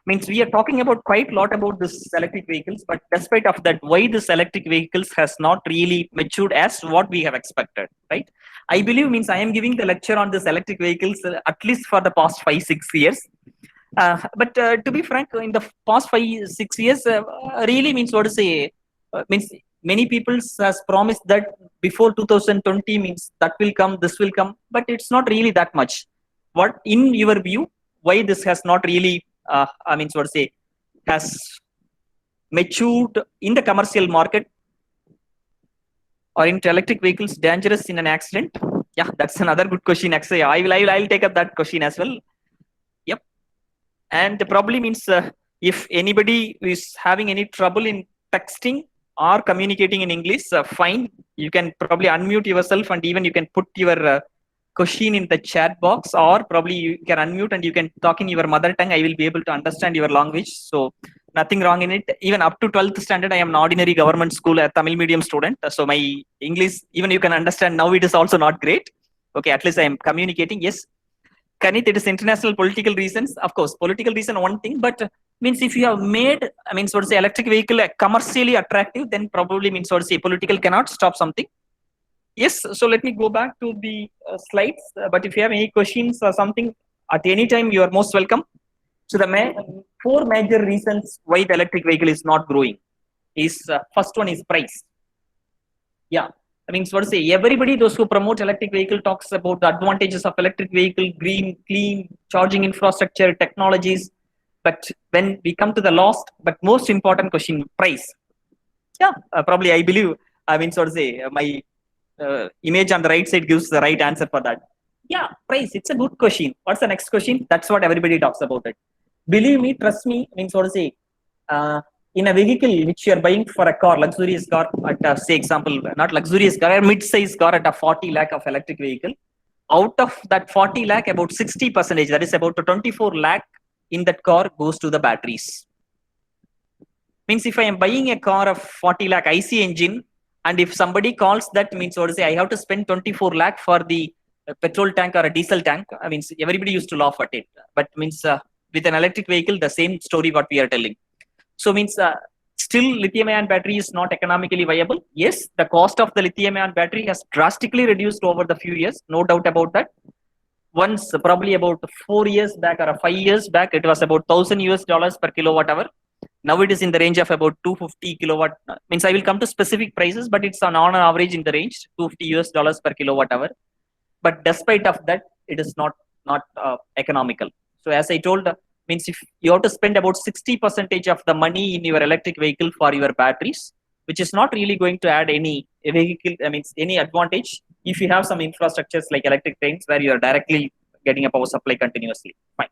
We are talking about quite a lot about this electric vehicles, but despite of that, why this electric vehicles has not really matured as what we have expected, right? I believe I am giving the lecture on this electric vehicles at least for the past 5-6 years. But to be frank, in the past 5-6 years, really many people has promised that before 2020 that will come, this will come, but it's not really that much. What in your view, why this has not really has matured in the commercial market, or into electric vehicles dangerous in an accident? Yeah, that's another good question. Actually, I will take up that question as well. Yep. And probably If anybody is having any trouble in texting or communicating in English, fine. You can probably unmute yourself and even you can put your question in the chat box, or probably you can unmute and you can talk in your mother tongue. I will be able to understand your language. So nothing wrong in it. Even up to 12th standard, I am an ordinary government school Tamil medium student. So my English, even you can understand now, it is also not great. Okay, at least I am communicating. Yes, Kanit, it is international political reasons. Of course, political reason one thing, but means if you have made, I mean, so to say, electric vehicle commercially attractive, then probably means so to say, political cannot stop something. Yes, so let me go back to the slides. But if you have any questions or something at any time, you are most welcome. So the four major reasons why the electric vehicle is not growing is first one is price. Yeah. I mean, so to say, everybody, those who promote electric vehicle talks about the advantages of electric vehicle, green, clean, charging infrastructure, technologies. But when we come to the last, but most important question, price. Yeah, probably I believe, I mean, so to say, my image on the right side gives the right answer for that. Yeah, price, it's a good question. What's the next question? That's what everybody talks about it. Believe me, trust me, I mean, so to say, in a vehicle which you are buying for a car, luxurious car, at say example, not luxurious car, a mid-size car at a 40 lakh of electric vehicle, out of that 40 lakh, about 60%, that is about 24 lakh in that car goes to the batteries. Means if I am buying a car of 40 lakh IC engine, and if somebody calls that, means what to say, I have to spend 24 lakh for the petrol tank or a diesel tank. I mean, everybody used to laugh at it, but means with an electric vehicle, the same story what we are telling. So means still lithium-ion battery is not economically viable. Yes, the cost of the lithium-ion battery has drastically reduced over the few years, no doubt about that. Once, probably about 4 years back or 5 years back, it was about $1,000 per kilowatt hour. Now it is in the range of about 250 kilowatt. Means I will come to specific prices, but it's on average in the range $250 per kilowatt hour. But despite of that, it is not economical. So as I told, means if you have to spend about 60% of the money in your electric vehicle for your batteries, which is not really going to add any vehicle, I mean any advantage if you have some infrastructures like electric trains where you are directly getting a power supply continuously. Fine.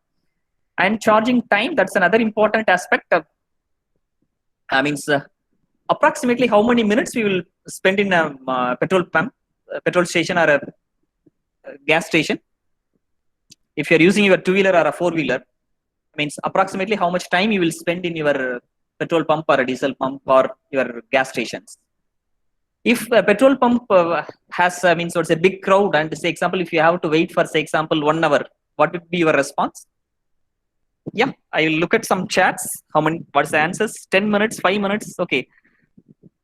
And charging time, that's another important aspect of, approximately how many minutes we will spend in a petrol pump, petrol station or a gas station. If you're using your two-wheeler or a four-wheeler, means approximately how much time you will spend in your petrol pump or a diesel pump or your gas stations. If a petrol pump has, means what's a big crowd, and say example, if you have to wait for say example 1 hour, what would be your response? Yeah, I will look at some chats. How many? What's the answers? 10 minutes, 5 minutes. Okay,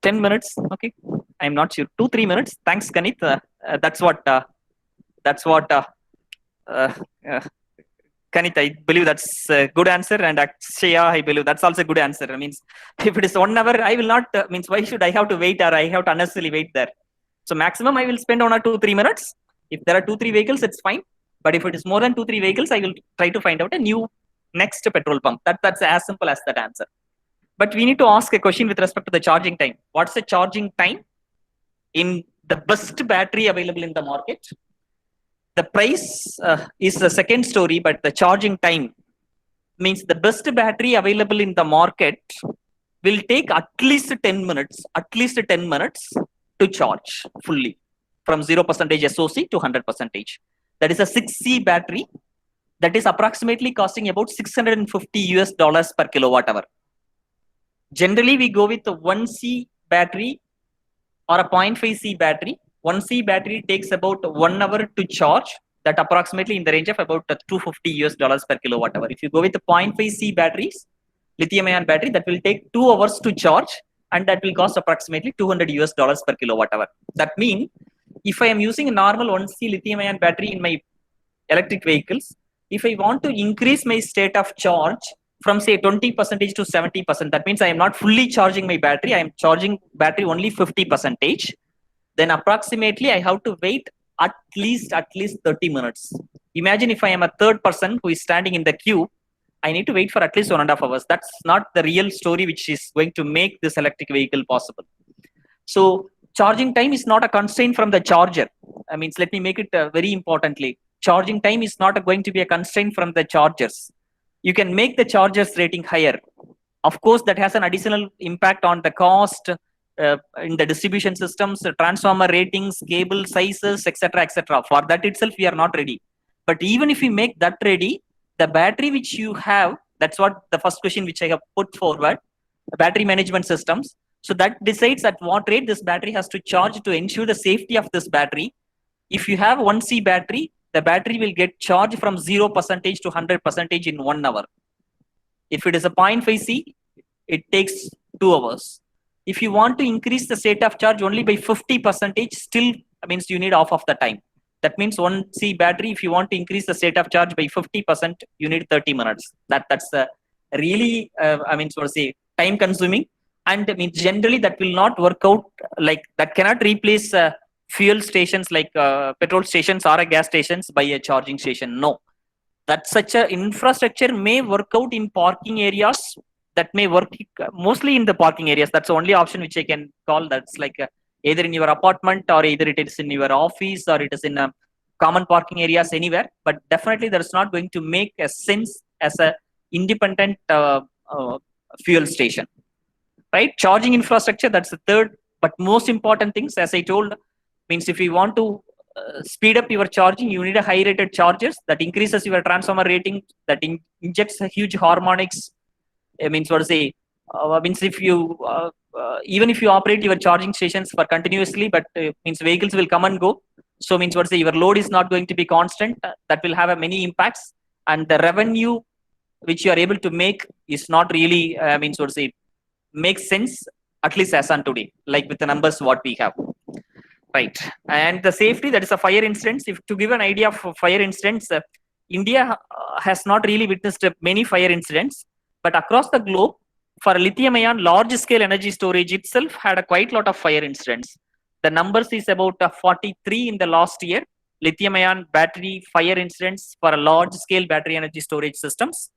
10 minutes. Okay, I'm not sure. 2-3 minutes. Thanks, Kanit. That's what. Kanit, I believe that's a good answer, and Akshaya, I believe that's also a good answer. I mean, if it is 1 hour, I will not. Means why should I have to wait, or I have to unnecessarily wait there? So maximum I will spend 1 or 2-3 minutes. If there are 2-3 vehicles, it's fine. But if it is more than 2-3 vehicles, I will try to find out a new next petrol pump. That's as simple as that answer. But we need to ask a question with respect to the charging time. What's the charging time in the best battery available in the market? The price is the second story, but the charging time means the best battery available in the market will take at least 10 minutes, to charge fully from 0% SOC to 100%. That is a 6C battery. That is approximately costing about $650 per kilowatt hour. Generally, we go with a 1C battery or a 0.5C battery. 1C battery takes about 1 hour to charge. That approximately in the range of about $250 per kilowatt hour. If you go with the 0.5C batteries, lithium-ion battery, that will take 2 hours to charge, and that will cost approximately $200 per kilowatt hour. That means if I am using a normal 1C lithium-ion battery in my electric vehicles, if I want to increase my state of charge from say 20% to 70%, that means I am not fully charging my battery. I am charging battery only 50%. Then approximately I have to wait at least 30 minutes. Imagine if I am a third person who is standing in the queue, I need to wait for at least 1.5 hours. That's not the real story which is going to make this electric vehicle possible. So charging time is not a constraint from the charger. I mean, let me make it very importantly. Charging time is not going to be a constraint from the chargers. you can make the chargers rating higher. Of course, that has an additional impact on the cost in the distribution systems, transformer ratings, cable sizes, etc., etc. For that itself, we are not ready. But even if we make that ready, the battery which you have, that's what the first question which I have put forward, battery management systems. So that decides at what rate this battery has to charge to ensure the safety of this battery. If you have 1C battery, the battery will get charged from 0% to 100% in 1 hour. If it is a 0.5C, it takes 2 hours. If you want to increase the state of charge only by 50%, still means you need half of the time. That means 1C battery, if you want to increase the state of charge by 50%, you need 30 minutes. That's really, time consuming. And generally that will not work out, like that cannot replace fuel stations like petrol stations or gas stations by a charging station. No, that such a infrastructure may work out in parking areas. That may work mostly in the parking areas. That's the only option which I can call. That's like either in your apartment or either it is in your office or it is in common parking areas anywhere. But definitely there is not going to make a sense as a independent fuel station. Right? Charging infrastructure, that's the third but most important things. As I told, means if you want to speed up your charging, you need a high rated chargers that increases your transformer rating, that injects a huge harmonics. Means if you even if you operate your charging stations for continuously, but means vehicles will come and go. So means your load is not going to be constant. That will have many impacts, and the revenue which you are able to make is not really makes sense, at least as on today, like with the numbers what we have. Right. And the safety, that is a fire incidents. If to give an idea of fire incidents, India has not really witnessed many fire incidents, but across the globe, for lithium-ion large-scale energy storage itself had a quite lot of fire incidents. The numbers is about 43 in the last year, lithium-ion battery fire incidents for a large-scale battery energy storage systems.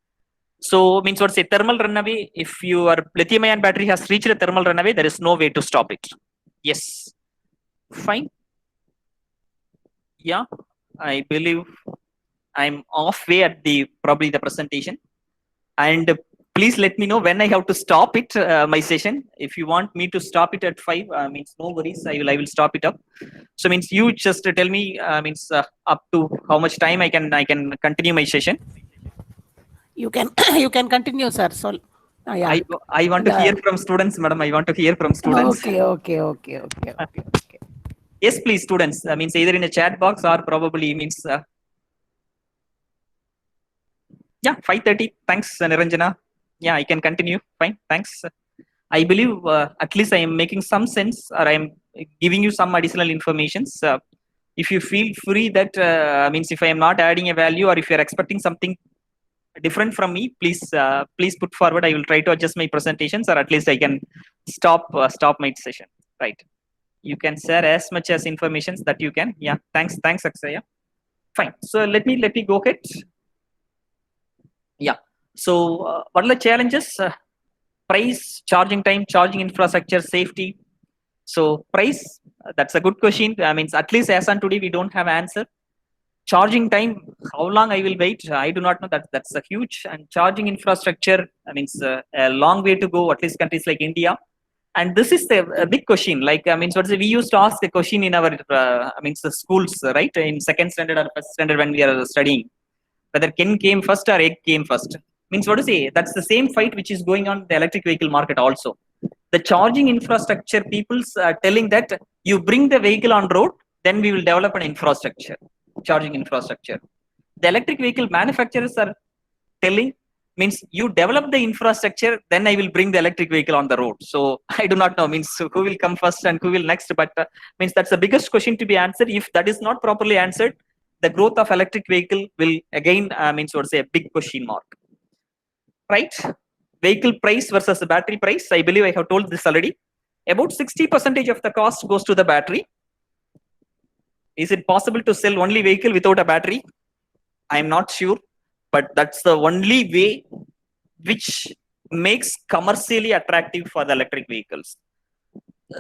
So means thermal runaway. If your lithium-ion battery has reached a thermal runaway, there is no way to stop it. Yes. Fine. Yeah, I believe I'm halfway at probably the presentation, and please let me know when I have to stop it, my session. If you want me to stop it at 5, means no worries, I will stop it up. So means you just tell me up to how much time I can continue my session. You can continue, sir. So yeah. I want to hear from students, madam. I want to hear from students. Okay. Yes, please, students. Means either in a chat box or probably means. Yeah, 5:30. Thanks, Niranjana. Yeah, I can continue. Fine, thanks. I believe at least I am making some sense, or I am giving you some additional information. If you feel free that means if I am not adding a value, or if you are expecting something different from me, please put forward. I will try to adjust my presentations, or at least I can stop my session. Right. You can share as much as information that you can. Yeah, thanks, Aksaya. Fine. So let me go ahead. Yeah. So what are the challenges? Price, charging time, charging infrastructure, safety. So price, that's a good question. I mean, at least as on today, we don't have answer. Charging time, how long I will wait? I do not know. That's a huge. And charging infrastructure, I mean, it's a long way to go. At least countries like India. And this is a big question. Like, I mean, we used to ask a question in our, the schools, right? In second standard or first standard when we are studying, whether ken came first or egg came first. Means what to say? That's the same fight which is going on in the electric vehicle market also. The charging infrastructure, people's telling that you bring the vehicle on road, then we will develop an infrastructure, charging infrastructure. The electric vehicle manufacturers are telling, means you develop the infrastructure, then I will bring the electric vehicle on the road. So I do not know, means who will come first and who will next, but means that's the biggest question to be answered. If that is not properly answered, the growth of electric vehicle will again means what to say, a big question mark. Right? Vehicle price versus the battery price. I believe I have told this already. About 60% of the cost goes to the battery. Is it possible to sell only vehicle without a battery? I am not sure, but that's the only way which makes commercially attractive for the electric vehicles.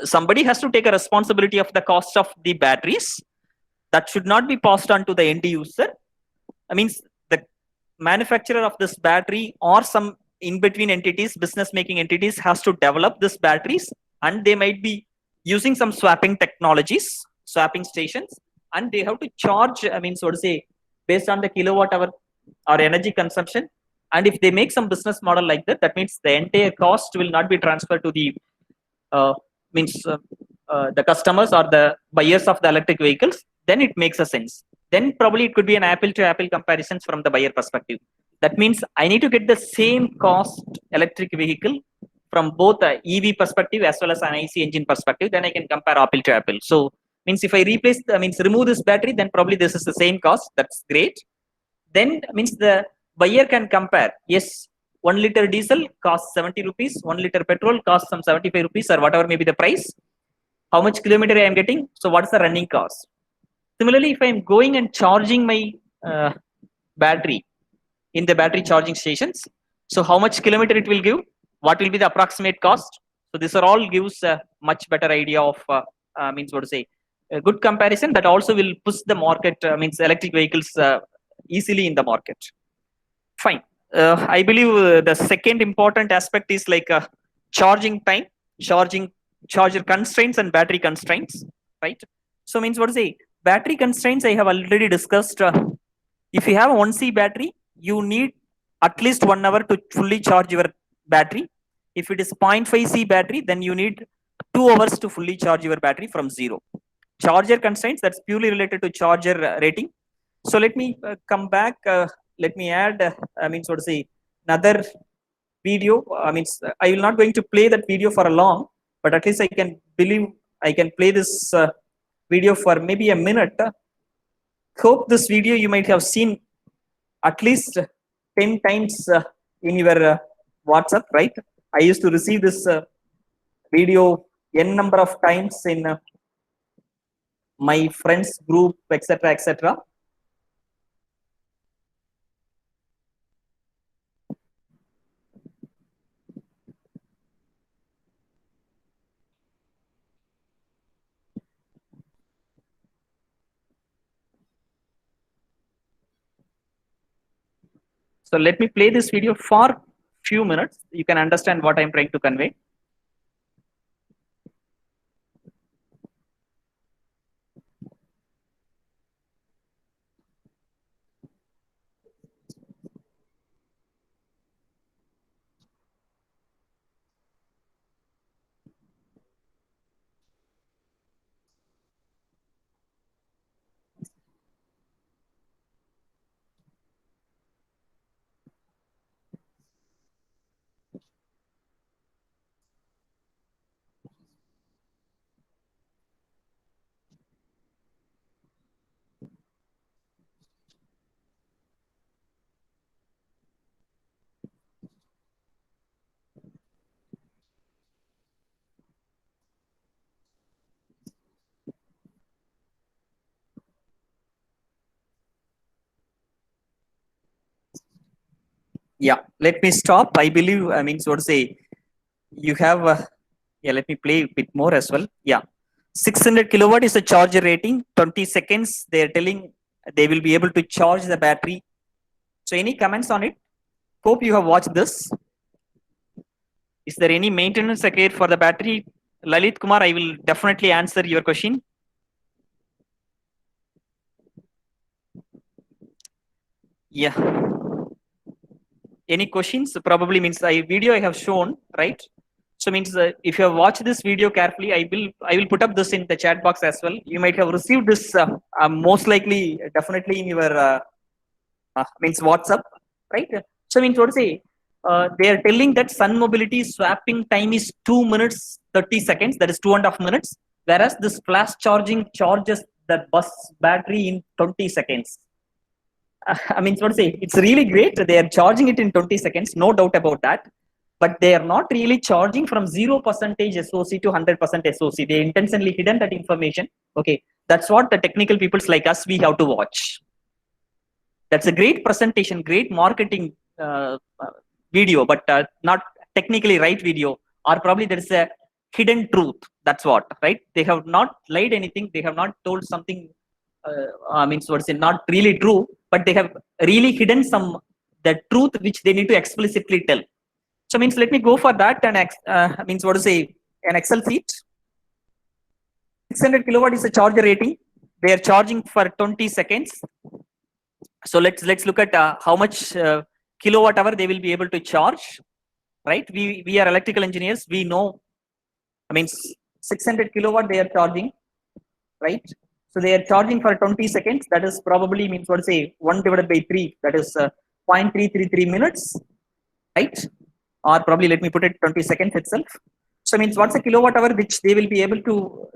Somebody has to take a responsibility of the cost of the batteries. That should not be passed on to the end user. I mean, the manufacturer of this battery or some in between entities, business making entities has to develop this batteries, and they might be using some swapping technologies, swapping stations, and they have to charge, I mean, so to say, based on the kilowatt hour or energy consumption. And if they make some business model like that, that means the entire cost will not be transferred to the the customers or the buyers of the electric vehicles. Then it makes a sense. Then probably it could be an apple to apple comparisons from the buyer perspective. That means I need to get the same cost electric vehicle from both a EV perspective as well as an IC engine perspective. Then I can compare apple to apple. So means if I replace, remove this battery, then probably this is the same cost. That's great. Then means the buyer can compare. Yes, 1 liter diesel costs 70 rupees, 1 liter petrol costs some 75 rupees or whatever may be the price. How much kilometer I am getting? So what's the running cost? Similarly, if I am going and charging my battery in the battery charging stations, so how much kilometer it will give? What will be the approximate cost? So this are all gives a much better idea of means what to say, a good comparison that also will push the market, means electric vehicles easily in the market. Fine. I believe the second important aspect is like charging time, charger constraints and battery constraints, right? So means what to say, battery constraints I have already discussed. If you have a 1C battery, you need at least 1 hour to fully charge your battery. If it is 0.5C battery, then you need 2 hours to fully charge your battery from zero. Charger constraints, that's purely related to charger rating. So let me come back. Let me add, so to say, another video. I will not going to play that video for a long, but at least I can believe I can play this video for maybe a minute. Hope this video you might have seen at least 10 times in your WhatsApp, right? I used to receive this video n number of times in my friends group, etc., etc. So let me play this video for few minutes. You can understand what I'm trying to convey. Yeah, let me stop. I believe, so to say, you have, yeah, let me play a bit more as well. Yeah, 600 kilowatt is the charger rating, 20 seconds. They're telling they will be able to charge the battery. So any comments on it? Hope you have watched this. Is there any maintenance required for the battery? Lalit Kumar, I will definitely answer your question. Yeah. Any questions? Probably means video I have shown, right? So means if you have watched this video carefully, I will put up this in the chat box as well. You might have received this most likely, definitely in your means WhatsApp, right? So means what to say, they are telling that Sun Mobility swapping time is 2 minutes 30 seconds. That is 2.5 minutes. Whereas this flash charging charges the bus battery in 20 seconds. So to say, it's really great. They are charging it in 20 seconds, no doubt about that. But they are not really charging from 0% SOC to 100% SOC. They intentionally hidden that information. Okay, that's what the technical peoples like us, we have to watch. That's a great presentation, great marketing video, but not technically right video. Or probably there is a hidden truth. That's what, right? They have not lied anything. They have not told something, so to say, not really true, but they have really hidden some the truth which they need to explicitly tell. So means let me go for that and means what to say, an Excel sheet. 600 kilowatt is a charger rating. They are charging for 20 seconds. So let's look at how much kilowatt hour they will be able to charge, right? We are electrical engineers. We know, I mean, 600 kilowatt they are charging, right? So they are charging for 20 seconds. That is probably means what to say 1 divided by 3. That is 0.333 minutes, right? Or probably let me put it 20 seconds itself. So means what's a kilowatt hour which they will be able to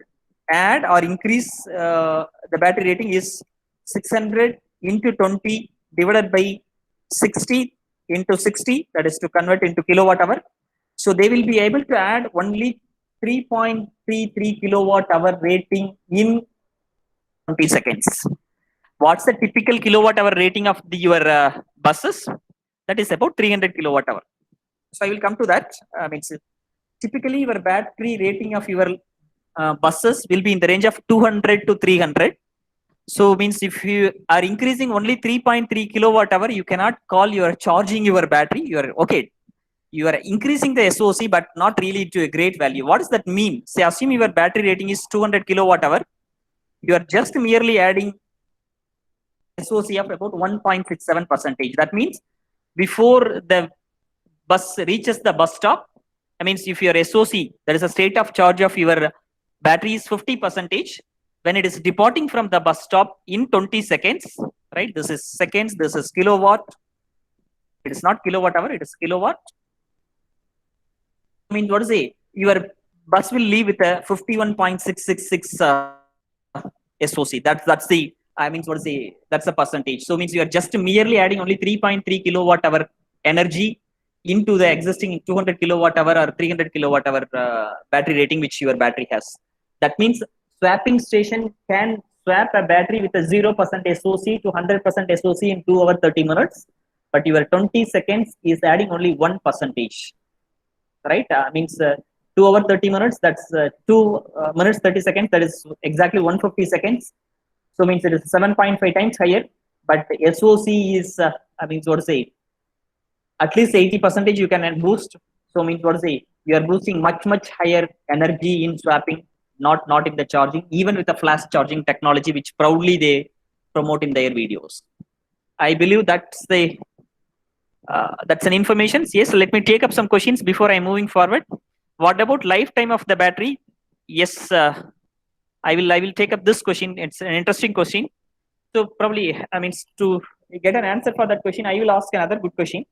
add or increase the battery rating is 600 into 20 divided by 60 into 60. That is to convert into kilowatt hour. So they will be able to add only 3.33 kilowatt hour rating in 20 seconds. What's the typical kilowatt hour rating of your buses? That is about 300 kilowatt hour. So I will come to that. Means typically your battery rating of your buses will be in the range of 200 to 300. So means if you are increasing only 3.3 kilowatt hour, you cannot call you are charging your battery. You are okay. You are increasing the SOC, but not really to a great value. What does that mean? Say assume your battery rating is 200 kilowatt hour. You are just merely adding SOC of about 1.67%. That means before the bus reaches the bus stop, I mean if your SOC, there is a state of charge of your battery is 50%. When it is departing from the bus stop in 20 seconds, right? This is seconds, this is kilowatt. It is not kilowatt hour, it is kilowatt. I mean, what to say? Your bus will leave with a 51.666 SOC. That's the, I mean, what to say? That's the percentage. So means you are just merely adding only 3.3 kilowatt hour energy into the existing 200 kilowatt hour or 300 kilowatt hour battery rating which your battery has. That means swapping station can swap a battery with a 0% SOC to 100% SOC in 2 hours 30 minutes, but your 20 seconds is adding only 1%. Right? Means 2 hours 30 minutes. That's 2 minutes 30 seconds. That is exactly 150 seconds. So means it is 7.5 times higher. But the SOC is I mean what to say, at least 80% you can boost. So means what to say, you are boosting much higher energy in swapping, not in the charging, even with the flash charging technology which proudly they promote in their videos. I believe that's the that's an information. Yes, let me take up some questions before I'm moving forward. What about lifetime of the battery? Yes, I will take up this question. It's an interesting question. So probably, I mean, to get an answer for that question, I will ask another good question.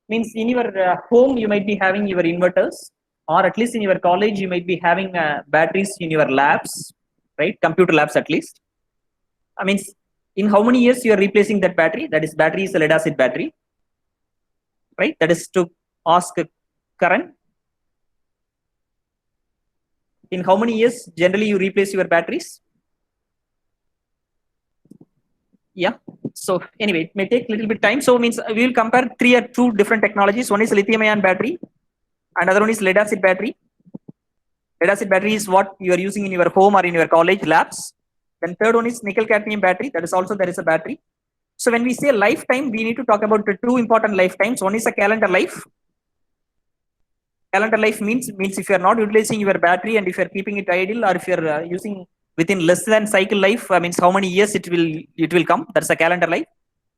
Means in your home, you might be having your inverters, or at least in your college, you might be having batteries in your labs, right? Computer labs at least. I mean, in how many years you are replacing that battery? That is, battery is a lead acid battery, right? That is to ask Karan. In how many years generally you replace your batteries? Yeah. So anyway, it may take a little bit time. So means we will compare 3 or 2 different technologies. One is lithium-ion battery, another one is lead acid battery. Lead acid battery is what you are using in your home or in your college labs. Then third one is nickel cadmium battery. That is also there is a battery. So when we say lifetime, we need to talk about the 2 important lifetimes. One is a calendar life. Calendar life means if you are not utilizing your battery and if you are keeping it idle, or if you are using within less than cycle life, means how many years it will come. That's a calendar life.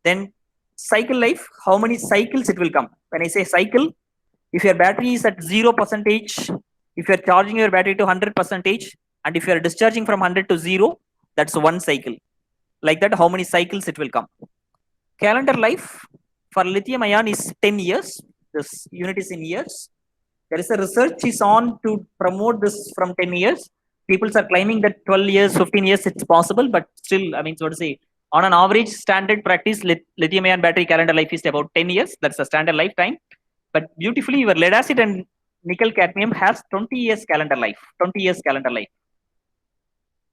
Then cycle life, how many cycles it will come. When I say cycle, if your battery is at 0%, if you are charging your battery to 100%, and if you are discharging from 100 to 0, that's 1 cycle. Like that, how many cycles it will come. Calendar life for lithium ion is 10 years. This unit is in years. There is a research is on to promote this from 10 years. People are claiming that 12 years, 15 years, it's possible, but still, I mean, so to say, on an average standard practice, lithium ion battery calendar life is about 10 years. That's a standard lifetime. But beautifully, your lead acid and nickel cadmium has 20 years calendar life, 20 years calendar life.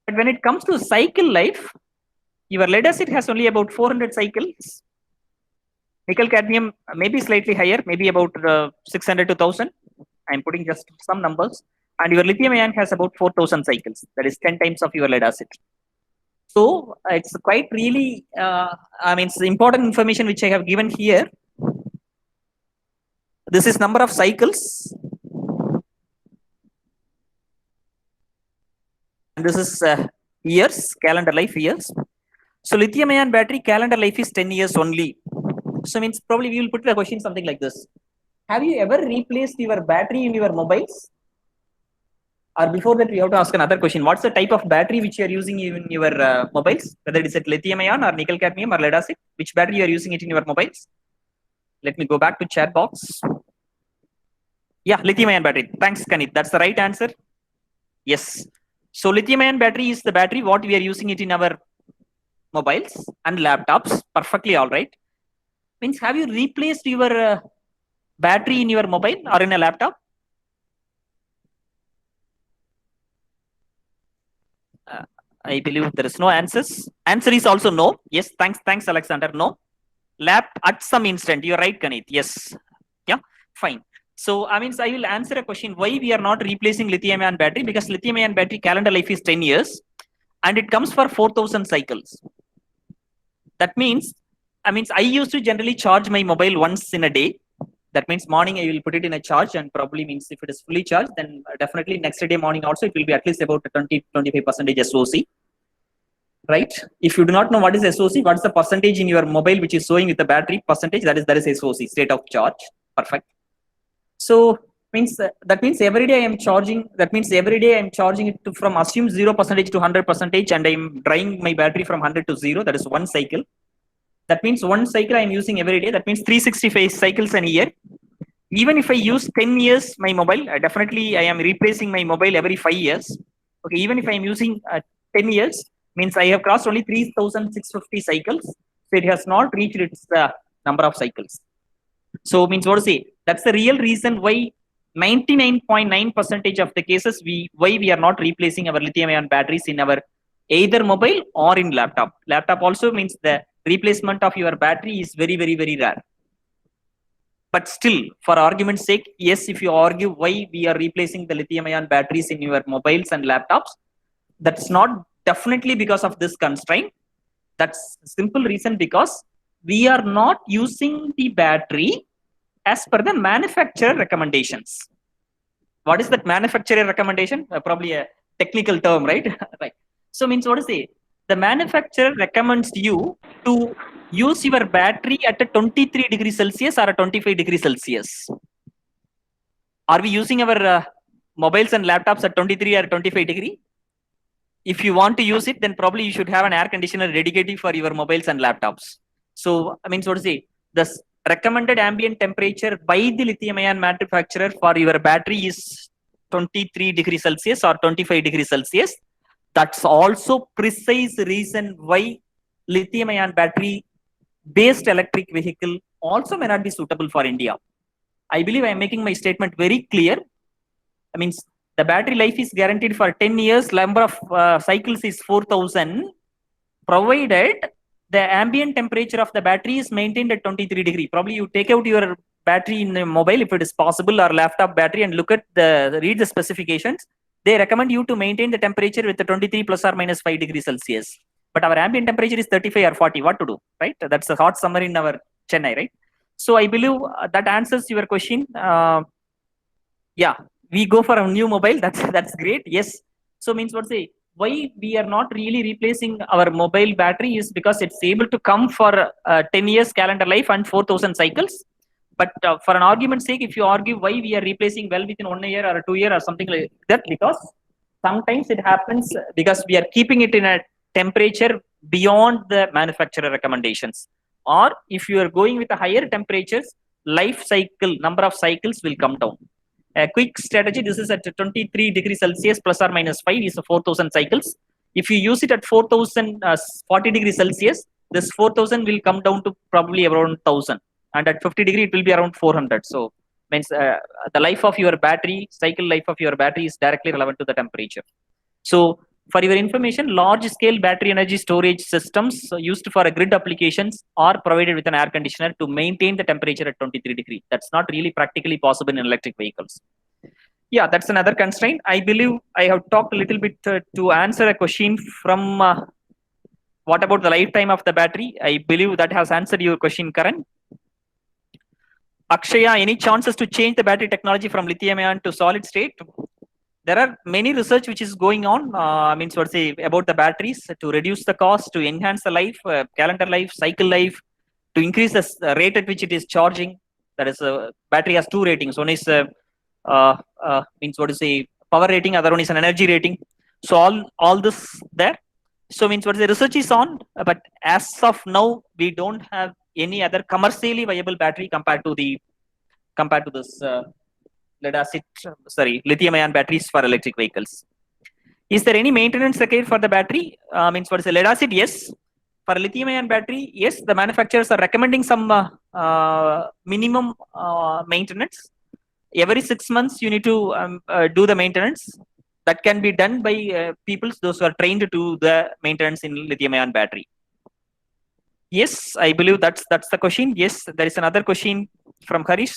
But when it comes to cycle life, your lead acid has only about 400 cycles. Nickel cadmium maybe slightly higher, maybe about 600 to 1000. I'm putting just some numbers. And your lithium ion has about 4000 cycles. That is 10 times of your lead acid. So it's quite really, I mean, it's important information which I have given here. This is number of cycles. And this is years, calendar life years. So lithium ion battery calendar life is 10 years only. So means probably we will put the question something like this. Have you ever replaced your battery in your mobiles? Or before that, we have to ask another question. What's the type of battery which you are using in your mobiles? Whether it is at lithium ion or nickel cadmium or lead acid, which battery you are using it in your mobiles? Let me go back to chat box. Yeah, lithium ion battery. Thanks, Kanit. That's the right answer. Yes. So lithium ion battery is the battery what we are using it in our mobiles and laptops. Perfectly all right. Means have you replaced your battery in your mobile or in a laptop? I believe there is no answers. Answer is also no. Yes, thanks, Alexander. No. Lap at some instant. You're right, Kanit. Yes. Yeah, fine. So I mean, I will answer a question why we are not replacing lithium ion battery, because lithium ion battery calendar life is 10 years and it comes for 4,000 cycles. That means, I used to generally charge my mobile once in a day. That means morning I will put it in a charge, and probably means if it is fully charged, then definitely next day morning also it will be at least about 20-25% SOC. Right? If you do not know what is SOC, what is the percentage in your mobile which is showing with the battery percentage, that is SOC, state of charge. Perfect. So that means every day I am charging. That means every day I am charging it to, from assume 0% to 100%, and I am drying my battery from 100 to 0. That is one cycle. That means one cycle I am using every day. That means 365 cycles in a year. Even if I use 10 years my mobile, definitely I am replacing my mobile every 5 years. Okay, even if I am using 10 years, means I have crossed only 3,650 cycles. So it has not reached its number of cycles. So means what to say? That's the real reason why 99.9% of the cases why we are not replacing our lithium ion batteries in our either mobile or in laptop. Laptop also means the replacement of your battery is very, very, very rare. But still, for argument's sake, yes, if you argue why we are replacing the lithium ion batteries in your mobiles and laptops, that's not definitely because of this constraint. That's a simple reason because we are not using the battery as per the manufacturer recommendations. What is that manufacturer recommendation? Probably a technical term, right? Right. So means what to say? The manufacturer recommends you to use your battery at a 23 degrees Celsius or a 25 degrees Celsius. Are we using our mobiles and laptops at 23 or 25 degree? If you want to use it, then probably you should have an air conditioner dedicated for your mobiles and laptops. So I mean, so to say, the recommended ambient temperature by the lithium ion manufacturer for your battery is 23 degrees Celsius or 25 degrees Celsius. That's also precise reason why lithium ion battery based electric vehicle also may not be suitable for India. I believe I am making my statement very clear. I mean, the battery life is guaranteed for 10 years, number of cycles is 4,000, provided the ambient temperature of the battery is maintained at 23 degree. Probably you take out your battery in a mobile if it is possible, or laptop battery, and read the specifications. They recommend you to maintain the temperature with the 23 plus or minus 5 degrees Celsius. But our ambient temperature is 35 or 40. What to do, right? That's a hot summer in our Chennai, right? So I believe that answers your question. Yeah, we go for a new mobile. That's great. Yes. So means what say? Why we are not really replacing our mobile battery is because it's able to come for 10 years calendar life and 4,000 cycles. But for an argument's sake, if you argue why we are replacing well within 1 year or 2 year or something like that, because sometimes it happens because we are keeping it in a temperature beyond the manufacturer recommendations. Or if you are going with a higher temperatures, life cycle, number of cycles will come down. A quick strategy, this is at 23 degrees Celsius plus or minus 5 is 4,000 cycles. If you use it at 40 degrees Celsius, this 4,000 will come down to probably around 1,000. And at 50 degree, it will be around 400. So means the life of your battery, cycle life of your battery is directly relevant to the temperature. So for your information, large scale battery energy storage systems used for grid applications are provided with an air conditioner to maintain the temperature at 23 degrees. That's not really practically possible in electric vehicles. Yeah, that's another constraint. I believe I have talked a little bit to answer a question from what about the lifetime of the battery? I believe that has answered your question, Karan. Akshaya, any chances to change the battery technology from lithium ion to solid state? There are many research which is going on, about the batteries to reduce the cost, to enhance the life, calendar life, cycle life, to increase the rate at which it is charging. That is, battery has two ratings. One is power rating, other one is an energy rating. So all this there. So the research is on, but as of now we don't have any other commercially viable battery compared to this lead acid, lithium ion batteries for electric vehicles. Is there any maintenance required for the battery? Lead acid? Yes. For lithium ion battery, yes, the manufacturers are recommending some minimum maintenance. Every 6 months you need to do the maintenance. That can be done by those who are trained to do the maintenance in lithium ion battery. Yes, I believe that's the question. Yes, there is another question from Harish.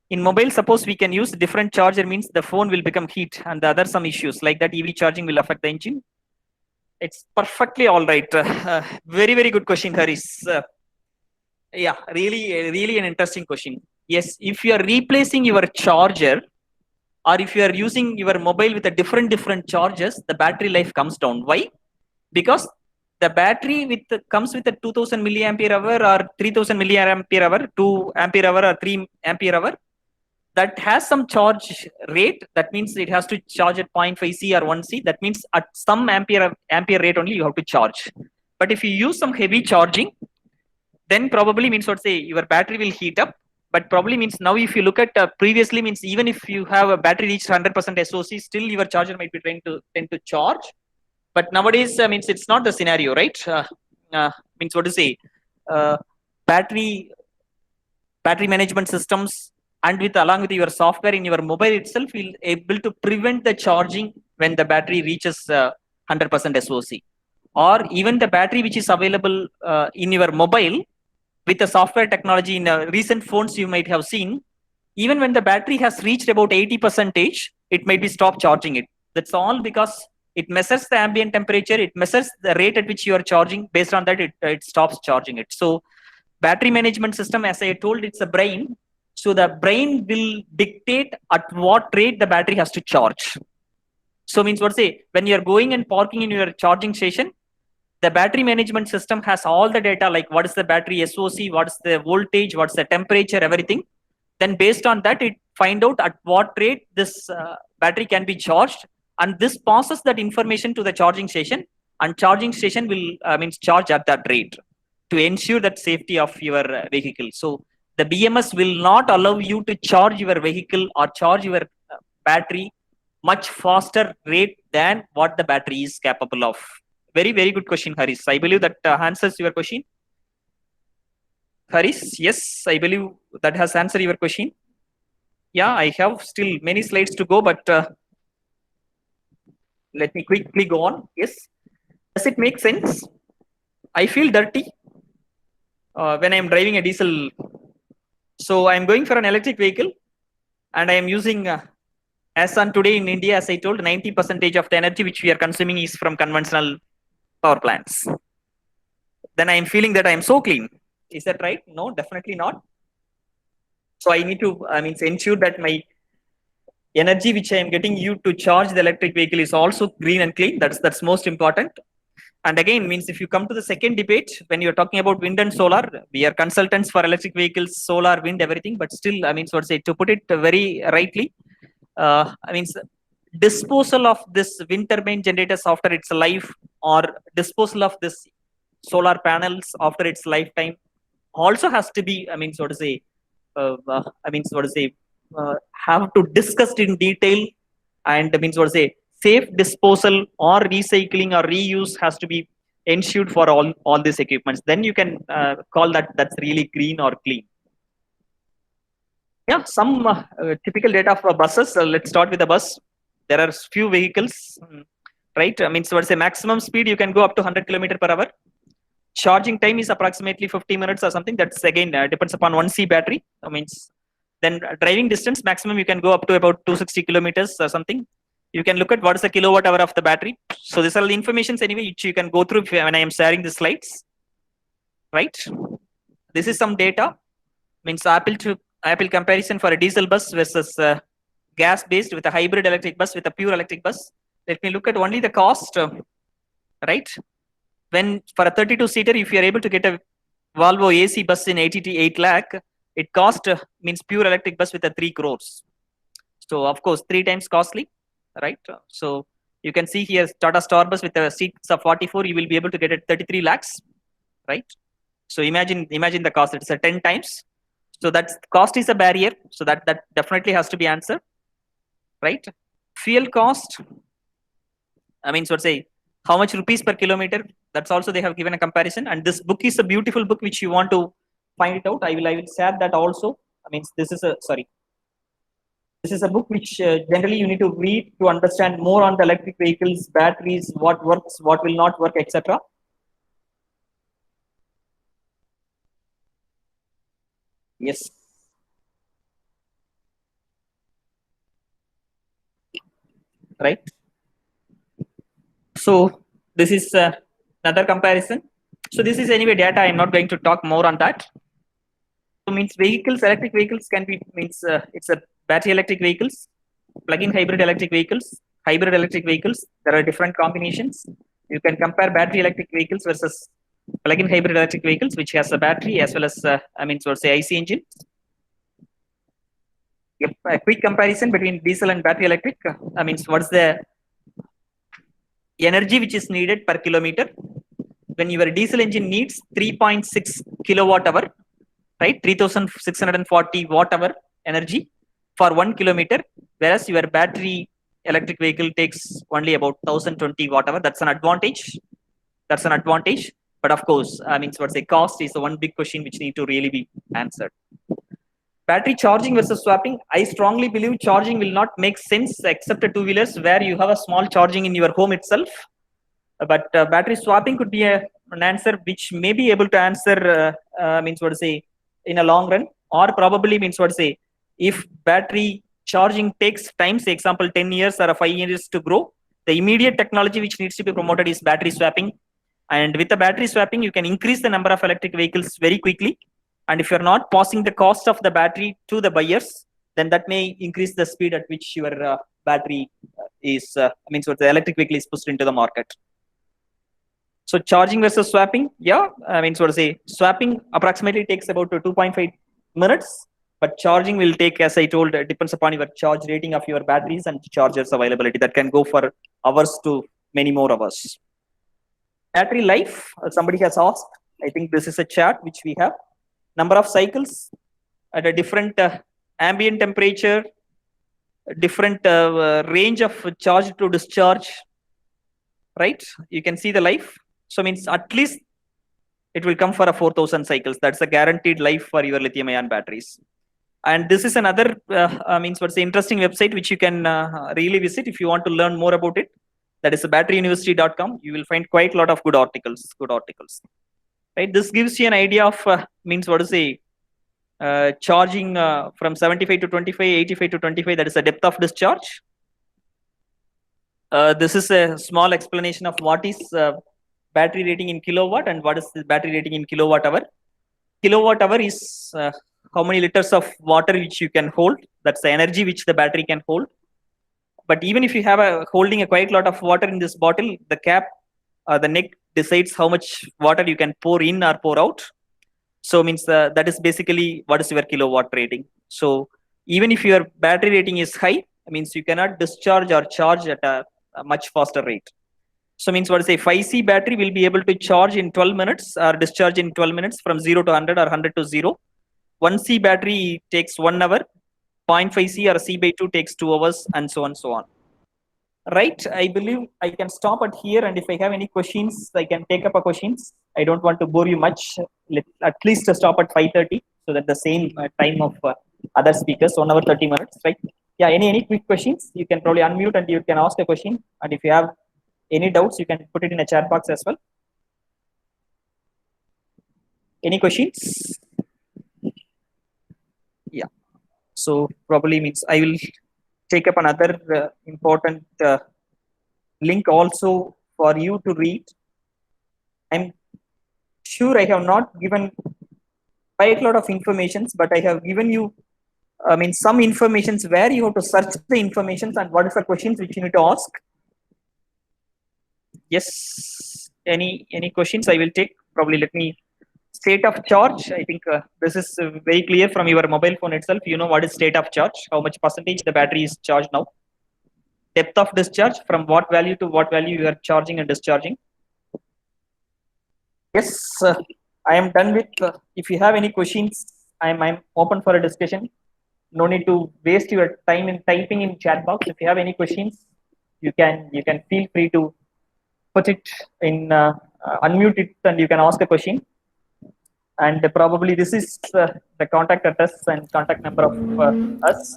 In mobile, suppose we can use different charger, means the phone will become heat, and the other some issues like that EV charging will affect the engine. It's perfectly all right. Very, very good question, Harish. Yeah, really an interesting question. Yes, if you are replacing your charger, or if you are using your mobile with a different charges, the battery life comes down. Why? Because the battery comes with a 2000 milliampere hour or 3000 milliampere hour, 2 ampere hour or 3 ampere hour. That has some charge rate. That means it has to charge at 0.5 C or 1 C. That means at some ampere rate only you have to charge. But if you use some heavy charging, then probably means your battery will heat up. But probably means now if you look at previously means even if you have a battery reached 100% SOC, still your charger might be tend to charge. But nowadays means it's not the scenario, right? Battery management systems and along with your software in your mobile itself will able to prevent the charging when the battery reaches 100% SOC, or even the battery which is available in your mobile with the software technology in recent phones you might have seen. Even when the battery has reached about 80%, it might be stop charging it. That's all because it measures the ambient temperature, it measures the rate at which you are charging. Based on that, it stops charging it. So battery management system, as I told, it's a brain. So the brain will dictate at what rate the battery has to charge. So means when you're going and parking in your charging station, the battery management system has all the data, like what is the battery SOC, what is the voltage, what's the temperature, everything. Then based on that, it find out at what rate this battery can be charged. And this passes that information to the charging station, and charging station will charge at that rate to ensure that safety of your vehicle. So the BMS will not allow you to charge your vehicle or charge your battery much faster rate than what the battery is capable of. Very, very good question, Haris. I believe that answers your question. Haris, yes, I believe that has answered your question. Yeah, I have still many slides to go, but let me quickly go on. Yes. Does it make sense? I feel dirty when I am driving a diesel. So I am going for an electric vehicle, and I am using, as on today in India, as I told, 90% of the energy which we are consuming is from conventional power plants. Then I am feeling that I am so clean. Is that right? No, definitely not. So I need to ensure that my energy which I am getting used to charge the electric vehicle is also green and clean. That's most important. And again, means if you come to the second debate, when you're talking about wind and solar, we are consultants for electric vehicles, solar, wind, everything. But still, to put it very rightly, disposal of this wind turbine generators after its life, or disposal of this solar panels after its lifetime, also has to be, have to discuss in detail, and safe disposal or recycling or reuse has to be ensured for all these equipments. Then you can call that's really green or clean. Yeah, some typical data for buses. Let's start with the bus. There are few vehicles, right? Maximum speed you can go up to 100 km/h. Charging time is approximately 50 minutes or something. That's again depends upon 1C battery. Then driving distance maximum you can go up to about 260 kilometers or something. You can look at what is the kilowatt hour of the battery. So these are the informations anyway which you can go through when I am sharing the slides. Right? This is some data. Apple to Apple comparison for a diesel bus versus gas based with a hybrid electric bus with a pure electric bus. Let me look at only the cost, right? When for a 32 seater, if you are able to get a Volvo AC bus in 8 lakh, it cost means pure electric bus with a 3 crores. So of course 3 times costly, right? So you can see here Tata Star bus with a seats of 44, you will be able to get it 33 lakhs, right? So imagine the cost. It's a 10 times. So that cost is a barrier. So that definitely has to be answered, right? Fuel cost. I mean, so let's say how much rupees per kilometer. That's also they have given a comparison. And this book is a beautiful book which you want to find it out. I will share that also. I mean, this is a book which generally you need to read to understand more on the electric vehicles, batteries, what works, what will not work, etc. Yes. Right. So this is another comparison. So this is anyway data. I'm not going to talk more on that. So means vehicles, electric vehicles can be it's a battery electric vehicles, plug-in hybrid electric vehicles, hybrid electric vehicles. There are different combinations. You can compare battery electric vehicles versus plug-in hybrid electric vehicles, which has a battery as well as IC engine. A quick comparison between diesel and battery electric. What's the energy which is needed per kilometer? When your diesel engine needs 3.6 kilowatt hour, right? 3640 watt hour energy for 1 kilometer, whereas your battery electric vehicle takes only about 1020 watt hour. That's an advantage. But of course, cost is the one big question which need to really be answered. Battery charging versus swapping. I strongly believe charging will not make sense except a two-wheelers where you have a small charging in your home itself. But battery swapping could be an answer which may be able to answer in a long run, or probably if battery charging takes time, say example 10 years or 5 years to grow, the immediate technology which needs to be promoted is battery swapping. And with the battery swapping, you can increase the number of electric vehicles very quickly. And if you're not passing the cost of the battery to the buyers, then that may increase the speed at which your battery is, the electric vehicle is pushed into the market. So charging versus swapping, swapping approximately takes about 2.5 minutes, but charging will take, as I told, depends upon your charge rating of your batteries and chargers availability. That can go for hours to many more hours. Battery life, somebody has asked. I think this is a chart which we have. Number of cycles at a different ambient temperature, different range of charge to discharge, right? You can see the life. So means at least it will come for a 4000 cycles. That's a guaranteed life for your lithium ion batteries. And this is another interesting website which you can really visit if you want to learn more about it. That is batteryuniversity.com. You will find quite a lot of good articles. Right? This gives you an idea of charging from 75 to 25, 85 to 25. That is a depth of discharge. This is a small explanation of what is battery rating in kilowatt and what is the battery rating in kilowatt hour. Kilowatt hour is how many liters of water which you can hold. That's the energy which the battery can hold. But even if you have holding a quite lot of water in this bottle, the cap, the neck decides how much water you can pour in or pour out. So means that is basically what is your kilowatt rating. So even if your battery rating is high, means you cannot discharge or charge at a much faster rate. So means 5C battery will be able to charge in 12 minutes or discharge in 12 minutes from 0 to 100 or 100 to 0. 1C battery takes 1 hour. 0.5C or C by 2 takes 2 hours, and so on, so on. Right, I believe I can stop at here, and if I have any questions, I can take up a questions. I don't want to bore you much. Let's at least stop at 5:30, so that the same time of other speakers, 1 hour 30 minutes, right? Yeah, any quick questions? You can probably unmute and you can ask a question. And if you have any doubts, you can put it in a chat box as well. Any questions? Yeah. So probably means I will take up another important link also for you to read. I'm sure I have not given quite a lot of information, but I have given you some informations where you have to search the informations and what is the questions which you need to ask. Yes, any questions I will take. Probably let me. State of charge, I think this is very clear from your mobile phone itself. You know what is state of charge, how much percentage the battery is charged now. Depth of discharge, from what value to what value you are charging and discharging. Yes, I am done with. If you have any questions, I'm open for a discussion. No need to waste your time in typing in chat box. If you have any questions, you can feel free to put it in, unmute it, and you can ask a question. And probably this is the contact address and contact number of us.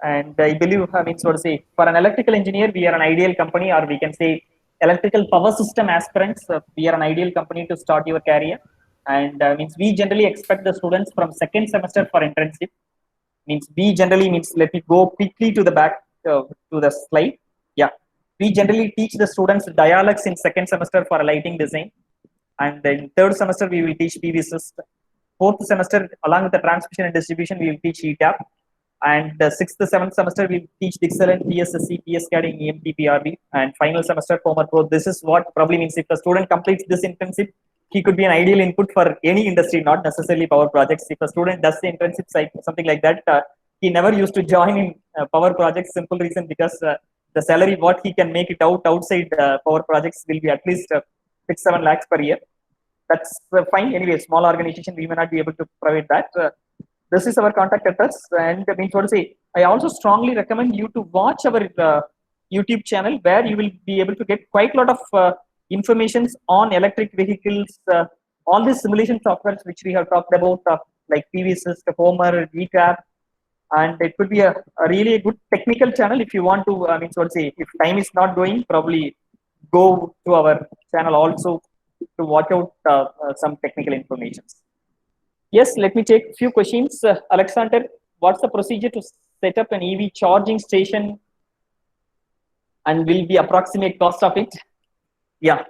And I believe, so to say, for an electrical engineer, we are an ideal company, or we can say electrical power system aspirants. We are an ideal company to start your career. And we generally expect the students from second semester for internship. We generally let me go quickly to the back to the slide. Yeah, we generally teach the students Dialex in second semester for lighting design. And in third semester, we will teach PV system. Fourth semester, along with the transmission and distribution, we will teach ETAP. And the sixth, seventh semester, we will teach Dixelant, PSSC, PSCAD, EMTPRB. And final semester, Comer Pro. This is what probably means if the student completes this internship, he could be an ideal input for any industry, not necessarily power projects. If a student does the internship site, something like that, he never used to join in power projects. Simple reason, because the salary, what he can make it outside power projects will be at least 6-7 lakhs per year. That's fine. Anyway, small organization, we may not be able to provide that. This is our contact address. And what to say, I also strongly recommend you to watch our YouTube channel, where you will be able to get quite a lot of information on electric vehicles, all these simulation softwares which we have talked about, like PVSys, Homer, GTAP. And it could be a really good technical channel. If you want to, what to say, if time is not going, probably go to our channel also to watch out some technical information. Yes, let me take a few questions. Alexander, what's the procedure to set up an EV charging station, and will be approximate cost of it? Yeah,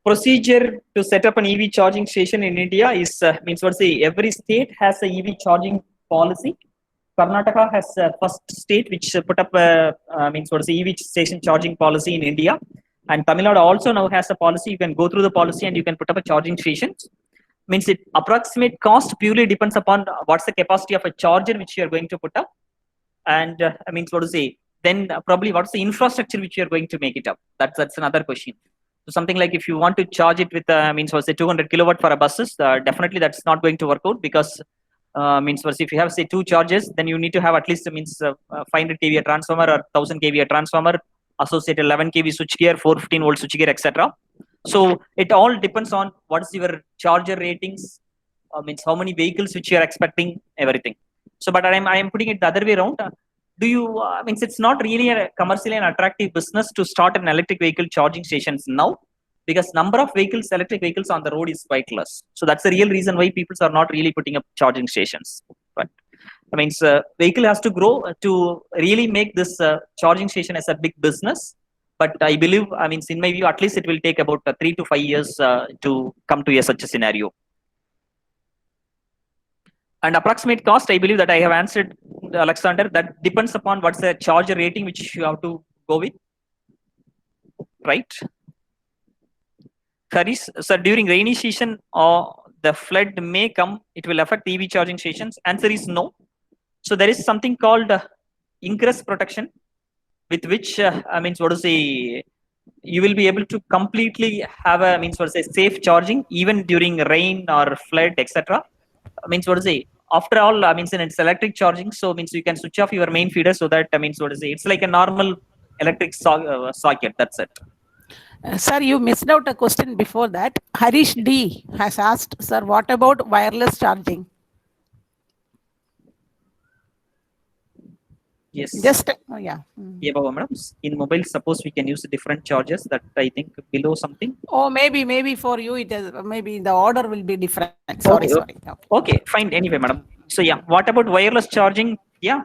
procedure to set up an EV charging station in India is, what to say, every state has a EV charging policy. Karnataka has first state which put up what to say, EV station charging policy in India. And Tamil Nadu also now has a policy. You can go through the policy and you can put up a charging station. It approximate cost purely depends upon what's the capacity of a charger which you are going to put up. And what to say, then probably what's the infrastructure which you are going to make it up. That's another question. So something like if you want to charge it with what to say, 200 kilowatt for a buses, definitely that's not going to work out, because what to say, if you have say 2 chargers, then you need to have at least 500 kVA transformer or 1000 kVA transformer, associated 11 kV switchgear, 415 volt switchgear, etc. So it all depends on what is your charger ratings, how many vehicles which you are expecting, everything. So, but I am putting it the other way around. Do you, it's not really a commercially and attractive business to start an electric vehicle charging stations now, because number of vehicles, electric vehicles on the road is quite less. So that's the real reason why people are not really putting up charging stations. But vehicle has to grow to really make this charging station as a big business. But I believe, in my view, at least it will take about 3 to 5 years to come to such a scenario. And approximate cost, I believe that I have answered, Alexander. That depends upon what's the charger rating which you have to go with, right? Harish, sir, during rainy season or the flood may come, it will affect EV charging stations. Answer is no. So there is something called ingress protection, with which what to say, you will be able to completely have a what to say, safe charging even during rain or flood, etc. What to say, after all, it's electric charging, so you can switch off your main feeder, so that what to say, it's like a normal electric socket. That's it. Sir, you missed out a question before that. Harish D has asked, sir, what about wireless charging? Yes. Just yeah. Yeah, Baba, madam. In mobile, suppose we can use different chargers that I think below something. Oh, maybe for you it is, maybe the order will be different. Sorry. Okay, fine. Anyway, madam. So yeah, what about wireless charging? Yeah,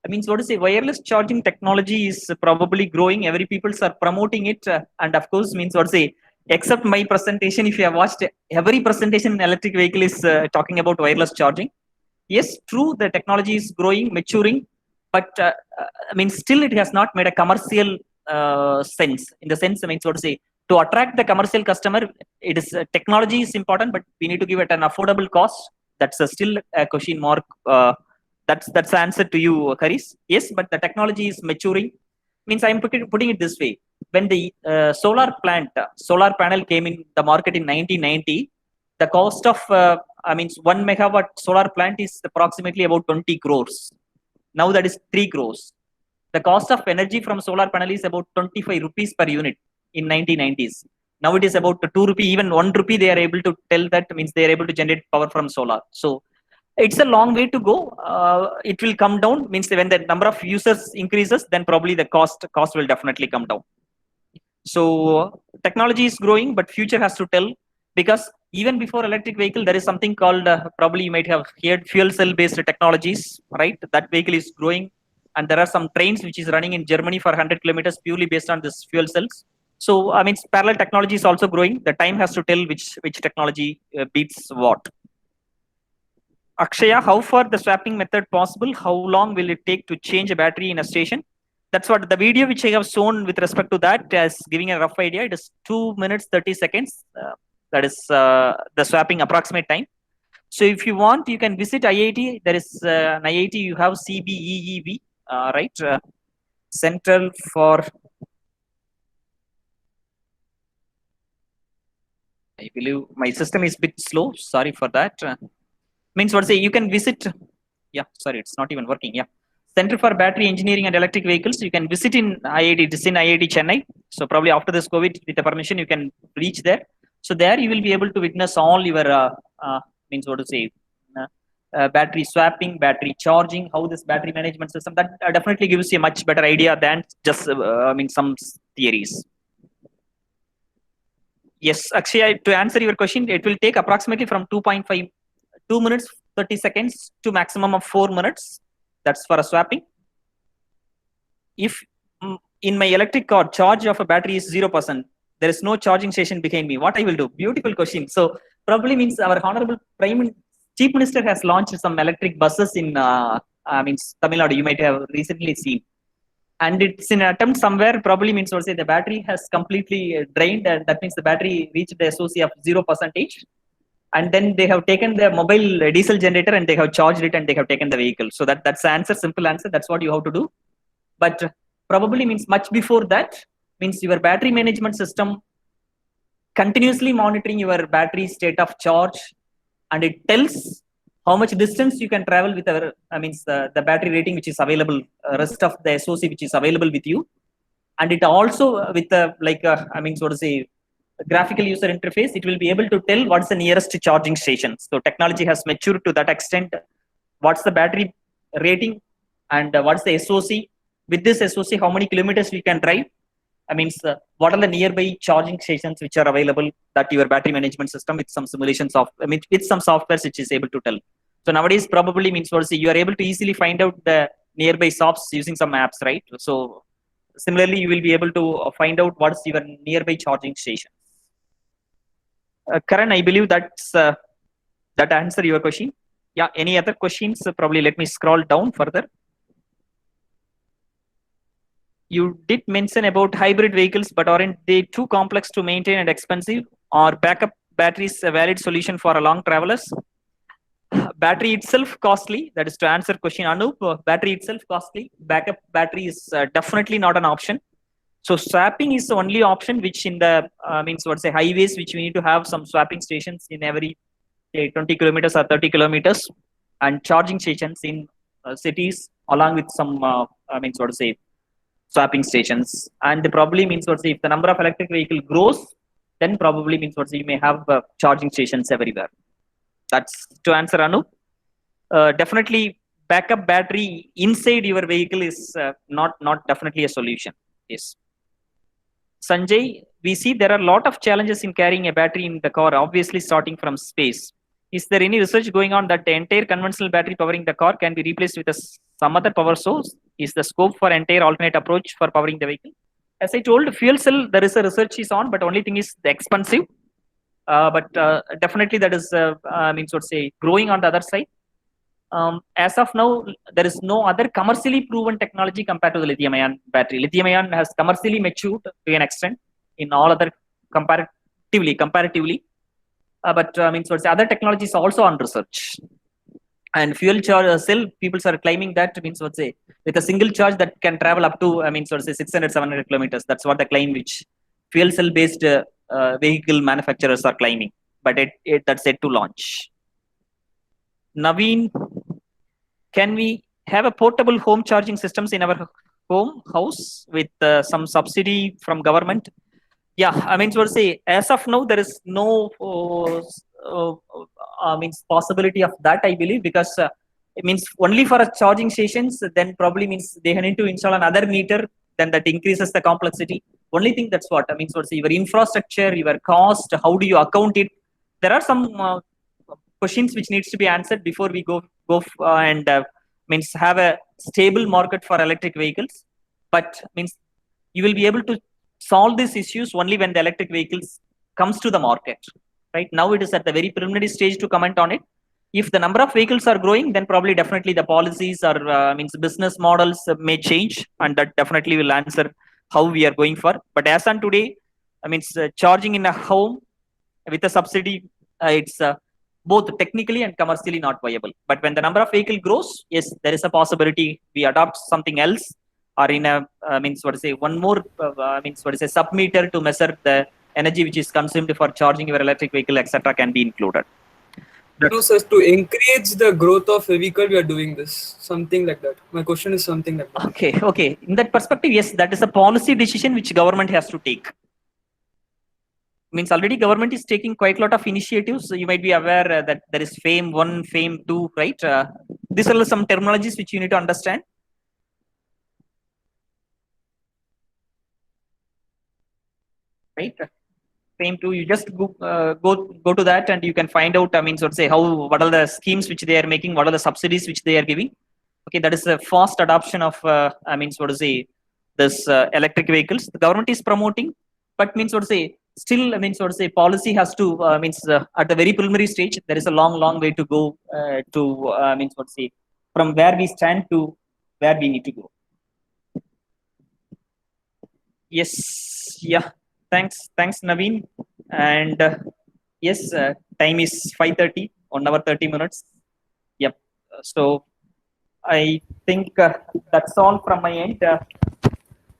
what to say, wireless charging technology is probably growing. Every people are promoting it, and of course, what to say, except my presentation, if you have watched every presentation in electric vehicle is talking about wireless charging. yes, true, the technology is growing, maturing, but I mean, still it has not made a commercial sense. In the sense, I mean, so to say, to attract the commercial customer, it is technology is important, but we need to give it an affordable cost. That's still a question mark. That's the answer to you, Karis. Yes, but the technology is maturing. Means I'm putting it this way: when the solar solar panel came in the market in 1990, the cost of I mean 1 megawatt solar plant is approximately about 20 crores. Now that is 3 crores. The cost of energy from solar panel is about 25 rupees per unit in 1990s. Now it is about 2 rupee, even 1 rupee they are able to tell that means they are able to generate power from solar. So it's a long way to go. It will come down, means when the number of users increases, then probably the cost will definitely come down. So technology is growing, but future has to tell, because even before electric vehicle, there is something called probably you might have heard fuel cell based technologies, right? That vehicle is growing, and there are some trains which is running in Germany for 100 kilometers purely based on this fuel cells. So I mean, parallel technology is also growing. The time has to tell which technology beats what. Akshaya, how far the swapping method possible? How long will it take to change a battery in a station? That's what the video which I have shown with respect to that is giving a rough idea. It is 2 minutes 30 seconds. That is the swapping approximate time. So if you want, you can visit IIT. There is an IIT. You have CBEEB, right? Central for. I believe my system is a bit slow. Sorry for that. Means what say you can visit. Yeah, sorry, it's not even working. Yeah. Center for Battery Engineering and Electric Vehicles. You can visit in IIT. It is in IIT Chennai. So probably after this COVID, with the permission, you can reach there. So there you will be able to witness all your means what to say battery swapping, battery charging, how this battery management system. That definitely gives you a much better idea than just I mean some theories. Yes, actually, to answer your question, it will take approximately from 2 minutes 30 seconds to maximum of 4 minutes. That's for a swapping. If in my electric car charge of a battery is 0%, there is no charging station behind me, what I will do? Beautiful question. So probably means our honorable Chief Minister has launched some electric buses in means Tamil Nadu. You might have recently seen, and it's in an attempt somewhere. Probably means what say the battery has completely drained, and that means the battery reached the SOC of 0%. And then they have taken the mobile diesel generator and they have charged it and they have taken the vehicle. So that's the answer, simple answer. That's what you have to do. But probably means much before that, means your battery management system continuously monitoring your battery state of charge, and it tells how much distance you can travel with our, the battery rating which is available, rest of the SOC which is available with you. And it also with so to say, graphical user interface, it will be able to tell what's the nearest charging station. So technology has matured to that extent. What's the battery rating and what's the SOC? With this SOC, how many kilometers we can drive? What are the nearby charging stations which are available that your battery management system with some simulations of, with some software which is able to tell. So nowadays probably means what you are able to easily find out the nearby shops using some apps, right? So similarly, you will be able to find out what's your nearby charging station. Karan, I believe that's that answer your question. Yeah, any other questions? Probably let me scroll down further. You did mention about hybrid vehicles, but aren't they too complex to maintain and expensive? Or backup batteries a valid solution for a long travelers? Battery itself costly. That is to answer question Anup. Battery itself costly. Backup battery is definitely not an option. So swapping is the only option which in the highways which we need to have some swapping stations in every 20 kilometers or 30 kilometers, and charging stations in cities along with some swapping stations. And probably if the number of electric vehicle grows, then probably you may have charging stations everywhere. That's to answer Anup. Definitely backup battery inside your vehicle is not definitely a solution. Yes. Sanjay, we see there are a lot of challenges in carrying a battery in the car, obviously starting from space. Is there any research going on that the entire conventional battery powering the car can be replaced with some other power source? Is the scope for entire alternate approach for powering the vehicle? As I told, fuel cell, there is a research is on, but only thing is the expensive. But definitely that is, growing on the other side. as of now, there is no other commercially proven technology compared to the lithium-ion battery. Lithium-ion has commercially matured to an extent in all other comparatively. But means what's other technologies also on research. And fuel charge cell, people are claiming that means what's say with a single charge that can travel up to 600-700 kilometers. That's what the claim which fuel cell based vehicle manufacturers are claiming. But that's yet to launch. Naveen, can we have a portable home charging systems in our house with some subsidy from government? Yeah, I mean, to say, as of now, there is no possibility of that, I believe, because it means only for a charging stations, then probably means they need to install another meter, then that increases the complexity. Only thing that's what I mean, so your infrastructure, your cost, how do you account it? There are some questions which needs to be answered before we go and means have a stable market for electric vehicles. But means you will be able to solve these issues only when the electric vehicles comes to the market. Right now, it is at the very preliminary stage to comment on it. If the number of vehicles are growing, then probably definitely the policies or means business models may change, and that definitely will answer how we are going for. But as on today, I mean, charging in a home with a subsidy, it's both technically and commercially not viable. But when the number of vehicle grows, yes, there is a possibility we adopt something else, or in a one more submeter to measure the energy which is consumed for charging your electric vehicle, etc., can be included. No, sir, to encourage the growth of a vehicle, we are doing this, something like that. My question is something like that. Okay. In that perspective, yes, that is a policy decision which government has to take. Means already government is taking quite a lot of initiatives. So you might be aware that there is FAME 1, FAME 2, right? These are some terminologies which you need to understand. Right? FAME 2, you just go to that and you can find out, what are the schemes which they are making, what are the subsidies which they are giving. Okay, that is a fast adoption of, this electric vehicles. The government is promoting, but still, policy has to, at the very preliminary stage, there is a long way to go from where we stand to where we need to go. Yes, yeah. Thanks, Naveen. And yes, time is 5:30, 1 hour 30 minutes. Yep. So I think that's all from my end.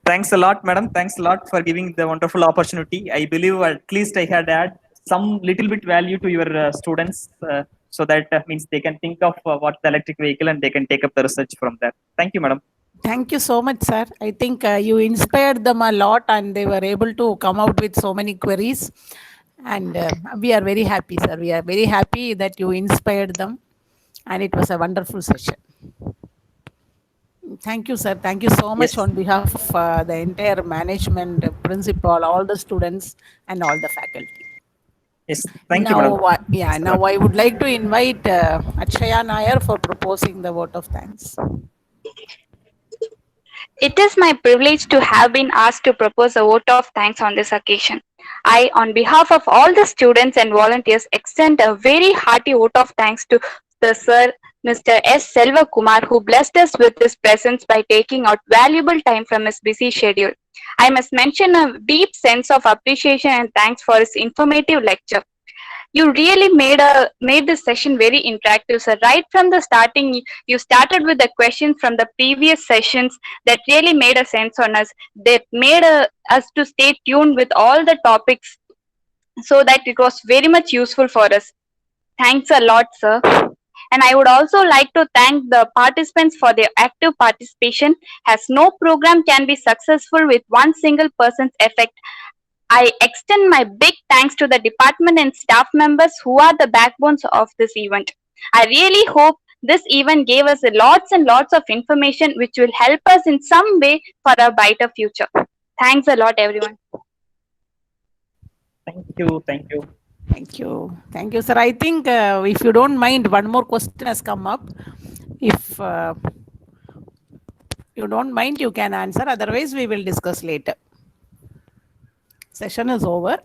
Thanks a lot, madam. Thanks a lot for giving the wonderful opportunity. I believe at least I had add some little bit value to your students, so that means they can think of what the electric vehicle and they can take up the research from there. Thank you, madam. Thank you so much, sir. I think you inspired them a lot and they were able to come out with so many queries. And we are very happy, sir. We are very happy that you inspired them. And it was a wonderful session. Thank you, sir. Thank you so much on behalf of the entire management, principal, all the students, and all the faculty. Yes, thank you, madam. Now I would like to invite Akshaya Nair for proposing the vote of thanks. It is my privilege to have been asked to propose a vote of thanks on this occasion. I, on behalf of all the students and volunteers, extend a very hearty vote of thanks to the Sir, Mr. S. Selva Kumar, who blessed us with his presence by taking out valuable time from his busy schedule. I must mention a deep sense of appreciation and thanks for his informative lecture. You really made this session very interactive, sir. Right from the starting, you started with the questions from the previous sessions that really made a sense on us. That made us to stay tuned with all the topics, so that it was very much useful for us. Thanks a lot, sir. And I would also like to thank the participants for their active participation, as no program can be successful with one single person's effect. I extend my big thanks to the department and staff members who are the backbones of this event. I really hope this event gave us lots and lots of information which will help us in some way for a brighter future. Thanks a lot, everyone. Thank you. Thank you, sir. I think if you don't mind, one more question has come up. If you don't mind, you can answer. Otherwise, we will discuss later. Session is over.